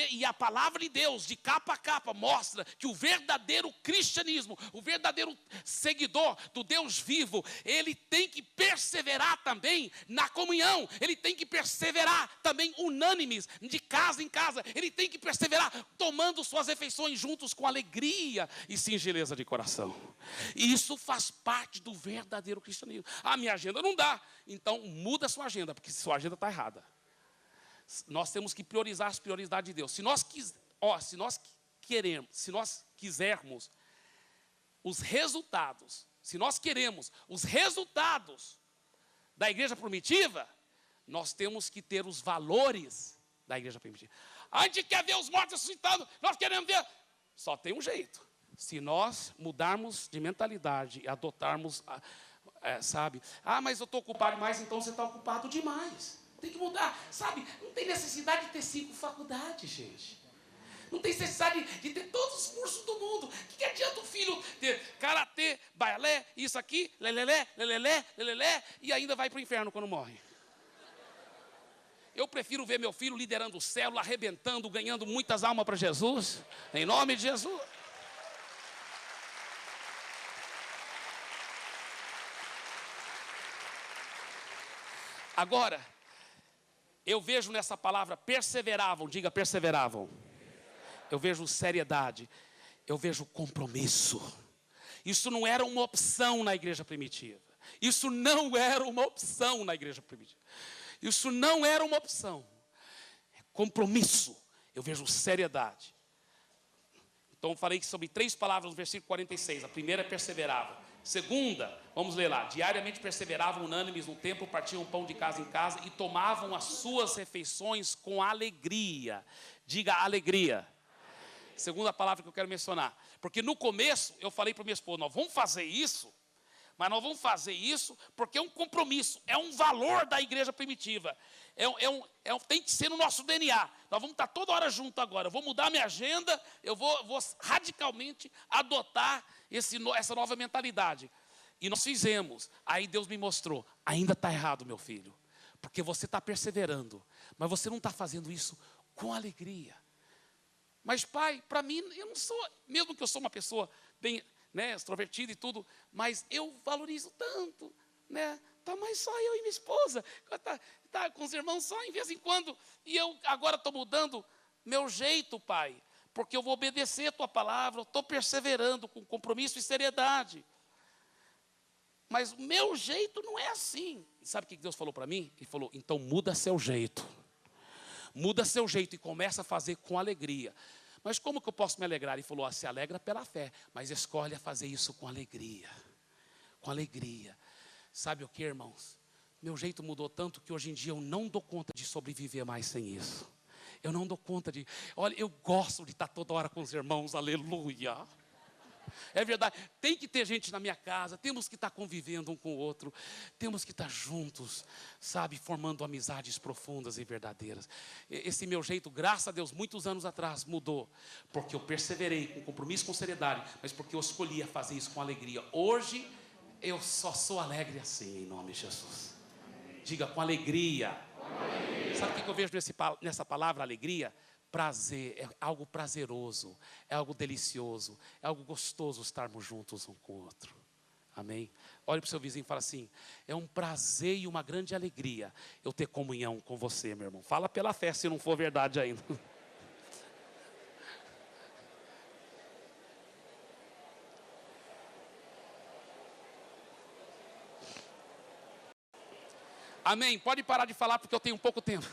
Speaker 1: e a palavra de Deus, de capa a capa, mostra que o verdadeiro cristianismo, o verdadeiro seguidor do Deus vivo, ele tem que perseverar também na comunhão. Ele tem que perseverar também unânimes, de casa em casa. Ele tem que perseverar tomando suas refeições juntos com alegria e singeleza de coração. E isso faz parte do verdadeiro cristianismo. Minha agenda não dá. Então muda a sua agenda, porque sua agenda está errada. Nós temos que priorizar as prioridades de Deus. Se nós quisermos os resultados, se nós queremos os resultados da igreja primitiva, nós temos que ter os valores da igreja primitiva. A gente quer ver os mortos ressuscitados, nós queremos ver. Só tem um jeito: se nós mudarmos de mentalidade e adotarmos, mas eu estou ocupado demais. Então você está ocupado demais. Tem que mudar, sabe? Não tem necessidade de ter 5 faculdades, gente. Não tem necessidade de ter todos os cursos do mundo. O que adianta o filho ter karatê, balé, isso aqui, lelelé, e ainda vai para o inferno quando morre? Eu prefiro ver meu filho liderando célula, arrebentando, ganhando muitas almas para Jesus, em nome de Jesus. Agora, eu vejo nessa palavra perseveravam, diga, perseveravam. Eu vejo seriedade, eu vejo compromisso. Isso não era uma opção na igreja primitiva. Isso não era uma opção. Compromisso. Eu vejo seriedade. Então, eu falei sobre 3 palavras no versículo 46. A primeira é perseveravam. Segunda, vamos ler lá. Diariamente perseveravam unânimes no templo, partiam pão de casa em casa e tomavam as suas refeições com alegria. Diga alegria. Segunda palavra que eu quero mencionar. Porque no começo eu falei para minha esposa, nós vamos fazer isso, mas nós vamos fazer isso porque é um compromisso, é um valor da igreja primitiva. Tem que ser no nosso DNA. Nós vamos estar toda hora junto agora. Eu vou mudar minha agenda, eu vou radicalmente adotar essa nova mentalidade. E nós fizemos. Aí Deus me mostrou, ainda está errado, meu filho. Porque você está perseverando, mas você não está fazendo isso com alegria. Mas pai, para mim, eu não sou, mesmo que eu sou uma pessoa bem, né, extrovertida e tudo, mas eu valorizo tanto, né? Tá mais só eu e minha esposa, tá com os irmãos só em vez em quando, e eu agora estou mudando meu jeito, pai, porque eu vou obedecer a tua palavra, eu estou perseverando com compromisso e seriedade. Mas o meu jeito não é assim. E sabe o que Deus falou para mim? Ele falou, então muda seu jeito. Muda seu jeito e começa a fazer com alegria. Mas como que eu posso me alegrar? Ele falou, se alegra pela fé, mas escolhe a fazer isso com alegria. Com alegria. Sabe o que, irmãos? Meu jeito mudou tanto que hoje em dia eu não dou conta de sobreviver mais sem isso. Eu não dou conta de... Olha, eu gosto de estar toda hora com os irmãos, aleluia. É verdade, tem que ter gente na minha casa, temos que estar convivendo um com o outro, temos que estar juntos, sabe, formando amizades profundas e verdadeiras. Esse meu jeito, graças a Deus, muitos anos atrás mudou, porque eu perseverei com compromisso, com seriedade, mas porque eu escolhi fazer isso com alegria. Hoje, eu só sou alegre assim, em nome de Jesus. Diga, com alegria. Sabe o que eu vejo nessa palavra alegria? Prazer, é algo prazeroso, é algo delicioso, é algo gostoso estarmos juntos um com o outro. Amém? Olhe para o seu vizinho e fala assim, é um prazer e uma grande alegria eu ter comunhão com você, meu irmão. Fala pela fé, se não for verdade ainda. Amém? Pode parar de falar porque eu tenho pouco tempo.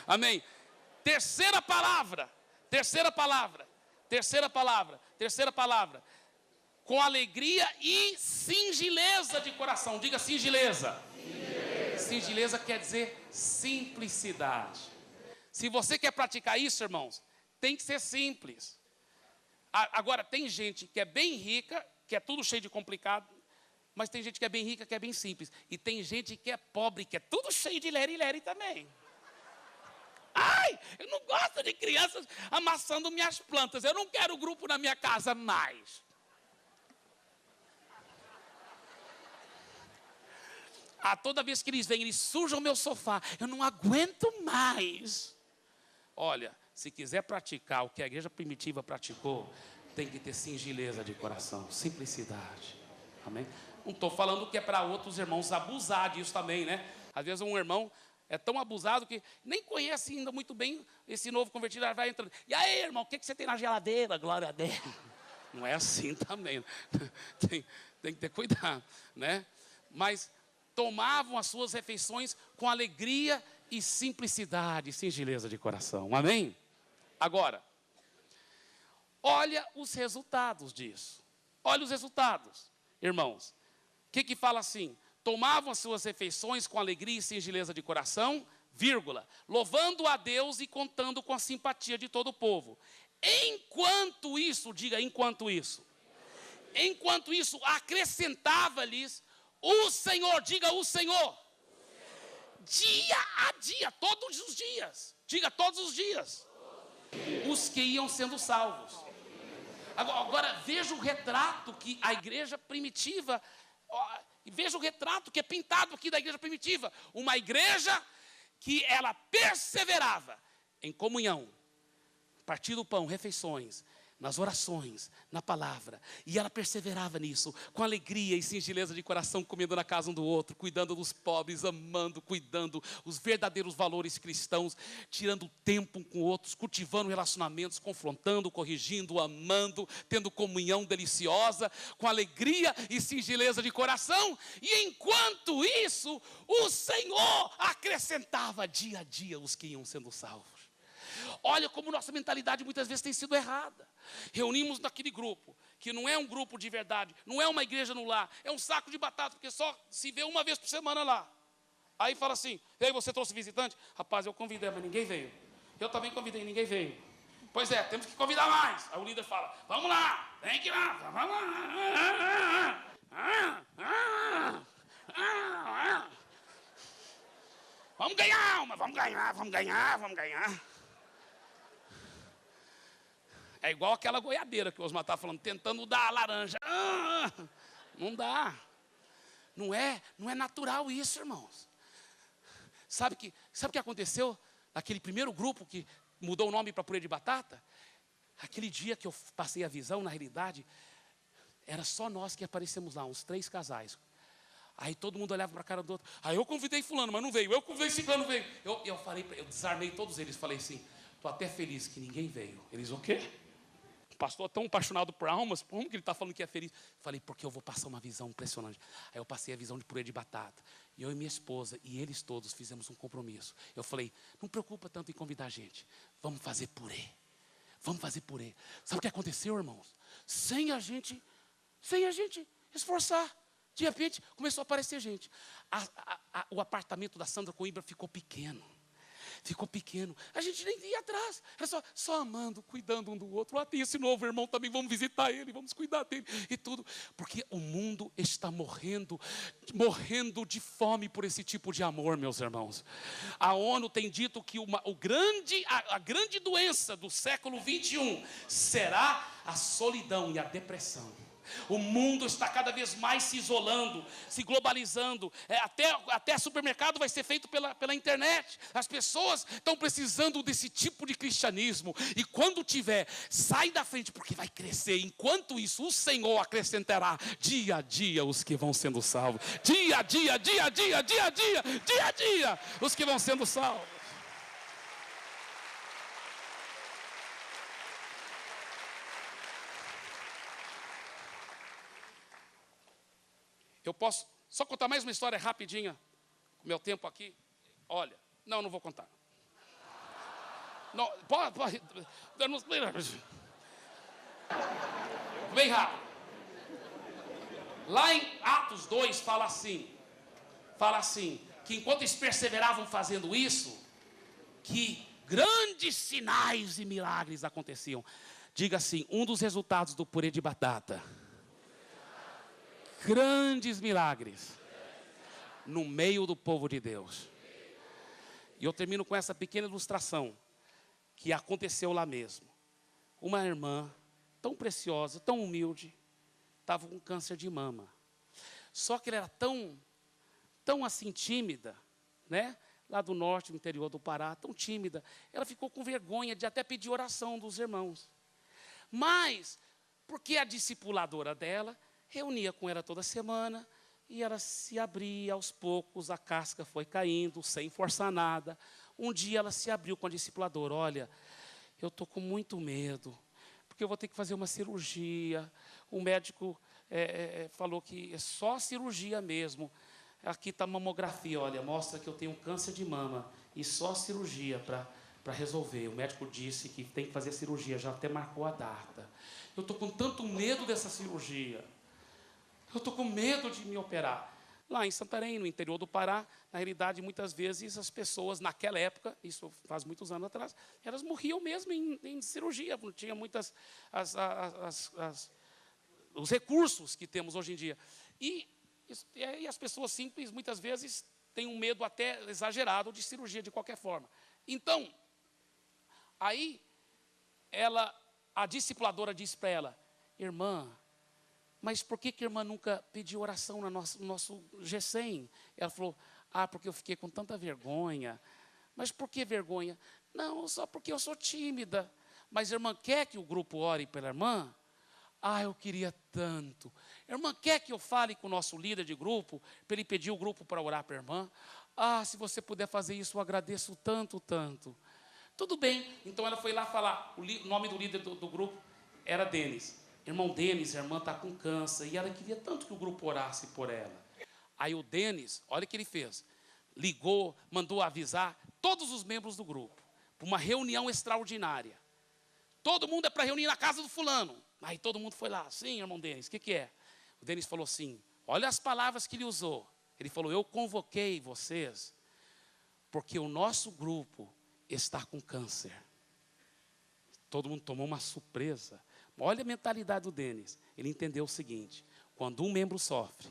Speaker 1: Amém. Terceira palavra. Com alegria e singeleza de coração. Diga singeleza. Singeleza quer dizer simplicidade. Se você quer praticar isso, irmãos, tem que ser simples. Agora, tem gente que é bem rica, que é tudo cheio de complicado, mas tem gente que é bem rica, que é bem simples. E tem gente que é pobre, que é tudo cheio de leri-leri também. Ai, eu não gosto de crianças amassando minhas plantas. Eu não quero grupo na minha casa mais. Toda vez que eles vêm, eles sujam o meu sofá. Eu não aguento mais. Olha, se quiser praticar o que a igreja primitiva praticou, tem que ter singeleza de coração, simplicidade. Amém? Não estou falando que é para outros irmãos abusar disso também, né? Às vezes um irmão é tão abusado que nem conhece ainda muito bem esse novo convertido, vai entrando. E aí, irmão, o que você tem na geladeira? Glória a Deus. Não é assim também. Tem que ter cuidado, né? Mas tomavam as suas refeições com alegria e simplicidade, singeleza de coração. Amém? Agora, olha os resultados disso. Olha os resultados, irmãos. O que fala assim? Tomavam as suas refeições com alegria e singeleza de coração, vírgula, louvando a Deus e contando com a simpatia de todo o povo. Enquanto isso, diga enquanto isso. Enquanto isso, acrescentava-lhes o Senhor, diga o Senhor. Dia a dia, todos os dias. Diga todos os dias. Os que iam sendo salvos. Agora veja o retrato que a igreja primitiva... E veja o retrato que é pintado aqui da igreja primitiva. Uma igreja que ela perseverava em comunhão, partindo o pão, refeições, nas orações, na palavra. E ela perseverava nisso, com alegria e singeleza de coração, comendo na casa um do outro, cuidando dos pobres, amando, cuidando os verdadeiros valores cristãos, tirando tempo um com outros, cultivando relacionamentos, confrontando, corrigindo, amando, tendo comunhão deliciosa, com alegria e singeleza de coração. E enquanto isso, o Senhor acrescentava dia a dia os que iam sendo salvos. Olha como nossa mentalidade muitas vezes tem sido errada. Reunimos naquele grupo, que não é um grupo de verdade, não é uma igreja no lar, é um saco de batata, porque só se vê uma vez por semana lá. Aí fala assim, e aí você trouxe visitante? Rapaz, eu convidei, mas ninguém veio. Eu também convidei, ninguém veio. Pois é, temos que convidar mais. Aí o líder fala, vamos lá, vem que lá, vamos lá. Vamos ganhar uma, vamos ganhar. É igual aquela goiabeira que o Osmar está falando, tentando dar a laranja. Não dá. Não é natural isso, irmãos. Sabe o que aconteceu naquele primeiro grupo que mudou o nome para purê de batata? Aquele dia que eu passei a visão, na realidade, era só nós que aparecemos lá, uns 3 casais. Aí todo mundo olhava para a cara do outro. Aí eu convidei fulano, mas não veio. Eu convidei ciclano, não veio. Eu desarmei todos eles. Falei assim, estou até feliz que ninguém veio. Eles, o quê? O pastor tão apaixonado por almas, como que ele está falando que é feliz? Falei, porque eu vou passar uma visão impressionante. Aí eu passei a visão de purê de batata. E eu e minha esposa, e eles todos fizemos um compromisso. Eu falei, não preocupa tanto em convidar a gente. Vamos fazer purê. Vamos fazer purê. Sabe o que aconteceu, irmãos? Sem a gente esforçar. De repente, começou a aparecer gente. O apartamento da Sandra Coimbra ficou pequeno. A gente nem ia atrás. Era só amando, cuidando um do outro. Tem esse novo irmão também, vamos visitar ele, vamos cuidar dele e tudo. Porque o mundo está morrendo de fome por esse tipo de amor, meus irmãos. A ONU tem dito que a grande doença do século 21 será a solidão e a depressão. O mundo está cada vez mais se isolando, se globalizando. Até supermercado vai ser feito pela internet. As pessoas estão precisando desse tipo de cristianismo. E quando tiver, sai da frente, porque vai crescer. Enquanto isso, o Senhor acrescentará dia a dia os que vão sendo salvos. Dia a dia, os que vão sendo salvos. Eu posso só contar mais uma história rapidinha, com o meu tempo aqui. Olha, não vou contar. Não, pode. Bem rápido. Lá em Atos 2 fala assim, que enquanto eles perseveravam fazendo isso, que grandes sinais e milagres aconteciam. Diga assim, um dos resultados do purê de batata. Grandes milagres no meio do povo de Deus. E eu termino com essa pequena ilustração que aconteceu lá mesmo. Uma irmã tão preciosa, tão humilde, estava com câncer de mama. Só que ela era tão assim tímida, né? Lá do norte, no interior do Pará, tão tímida. Ela ficou com vergonha de até pedir oração dos irmãos. Mas, porque a discipuladora dela reunia com ela toda semana e ela se abria aos poucos, a casca foi caindo, sem forçar nada. Um dia ela se abriu com a discipuladora, olha, eu estou com muito medo, porque eu vou ter que fazer uma cirurgia. O médico falou que é só cirurgia mesmo. Aqui está a mamografia, olha, mostra que eu tenho câncer de mama e só cirurgia para resolver. O médico disse que tem que fazer a cirurgia, já até marcou a data. Eu estou com tanto medo dessa cirurgia. Eu estou com medo de me operar. Lá em Santarém, no interior do Pará, na realidade, muitas vezes as pessoas, naquela época, isso faz muitos anos atrás, elas morriam mesmo em cirurgia, não tinha muitas os recursos que temos hoje em dia. E as pessoas simples, muitas vezes, têm um medo até exagerado de cirurgia, de qualquer forma. Então, aí, a discipuladora disse para ela, irmã, mas por que a irmã nunca pediu oração no nosso G100? Ela falou, porque eu fiquei com tanta vergonha. Mas por que vergonha? Não, só porque eu sou tímida. mas a irmã quer que o grupo ore pela irmã? Ah, eu queria tanto. Irmã, quer que eu fale com o nosso líder de grupo, para ele pedir o grupo para orar para a irmã? Ah, se você puder fazer isso, eu agradeço tanto, tanto. Tudo bem. Então ela foi lá falar. O nome do líder do grupo era Denis. Irmão Denis, a irmã está com câncer. E ela queria tanto que o grupo orasse por ela. Aí o Denis, olha o que ele fez. Ligou, mandou avisar todos os membros do grupo para uma reunião extraordinária. Todo mundo é para reunir na casa do fulano. Aí todo mundo foi lá. Sim, irmão Denis, o que é? O Denis falou assim, olha as palavras que ele usou. Ele falou, eu convoquei vocês porque o nosso grupo está com câncer. Todo mundo tomou uma surpresa. Olha a mentalidade do Denis. Ele entendeu o seguinte, quando um membro sofre,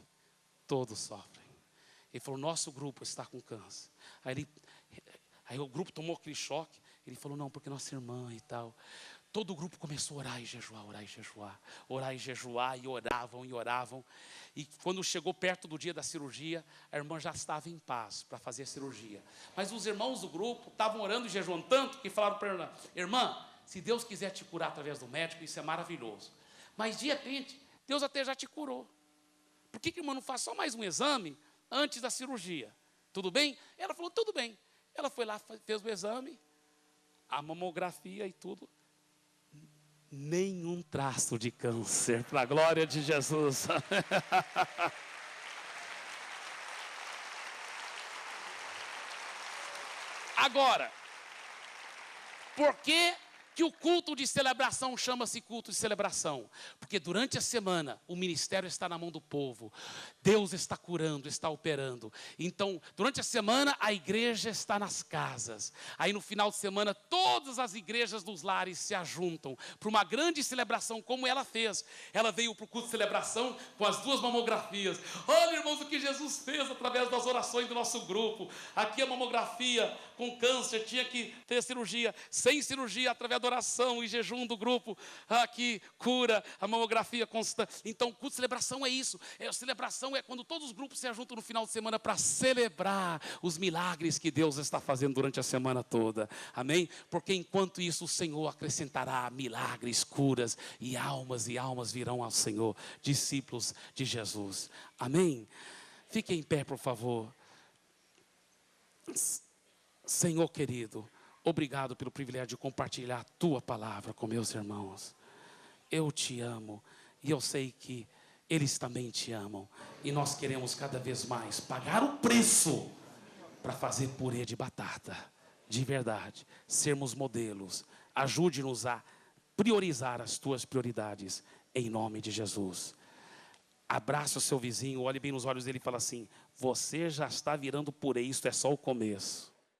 Speaker 1: todos sofrem. Ele falou, nosso grupo está com câncer. Aí o grupo tomou aquele choque. Ele falou, não, porque nossa irmã e tal. Todo o grupo começou a orar e jejuar, orar e jejuar. Orar e jejuar, e oravam e oravam. E quando chegou perto do dia da cirurgia, a irmã já estava em paz para fazer a cirurgia. Mas os irmãos do grupo estavam orando e jejuando tanto que falaram para a irmã, irmã, se Deus quiser te curar através do médico, isso é maravilhoso. Mas de repente, Deus até já te curou. Por que a irmã não faz só mais um exame antes da cirurgia? Tudo bem? Ela falou, tudo bem. Ela foi lá, fez o exame, a mamografia e tudo. Nenhum traço de câncer, para a glória de Jesus. Agora, por que que o culto de celebração chama-se culto de celebração? Porque durante a semana o ministério está na mão do povo. Deus está curando, está operando. Então, durante a semana a igreja está nas casas. Aí no final de semana todas as igrejas dos lares se ajuntam para uma grande celebração como ela fez. Ela veio para o culto de celebração com as 2 mamografias. Olha, irmãos, o que Jesus fez através das orações do nosso grupo. Aqui a mamografia com câncer tinha que ter cirurgia. Sem cirurgia, através da oração e jejum do grupo, aqui cura, a mamografia constante. Então, culto de celebração é isso. A celebração é quando todos os grupos se ajuntam no final de semana para celebrar os milagres que Deus está fazendo durante a semana toda. Amém? Porque enquanto isso o Senhor acrescentará milagres, curas e almas virão ao Senhor, discípulos de Jesus. Amém? Fiquem em pé, por favor. Senhor querido, obrigado pelo privilégio de compartilhar a Tua palavra com meus irmãos. Eu te amo e eu sei que eles também te amam. E nós queremos cada vez mais pagar o preço para fazer purê de batata, de verdade, sermos modelos. Ajude-nos a priorizar as Tuas prioridades, em nome de Jesus. Abraça o seu vizinho, olhe bem nos olhos dele e fala assim, você já está virando purê, isto é só o começo.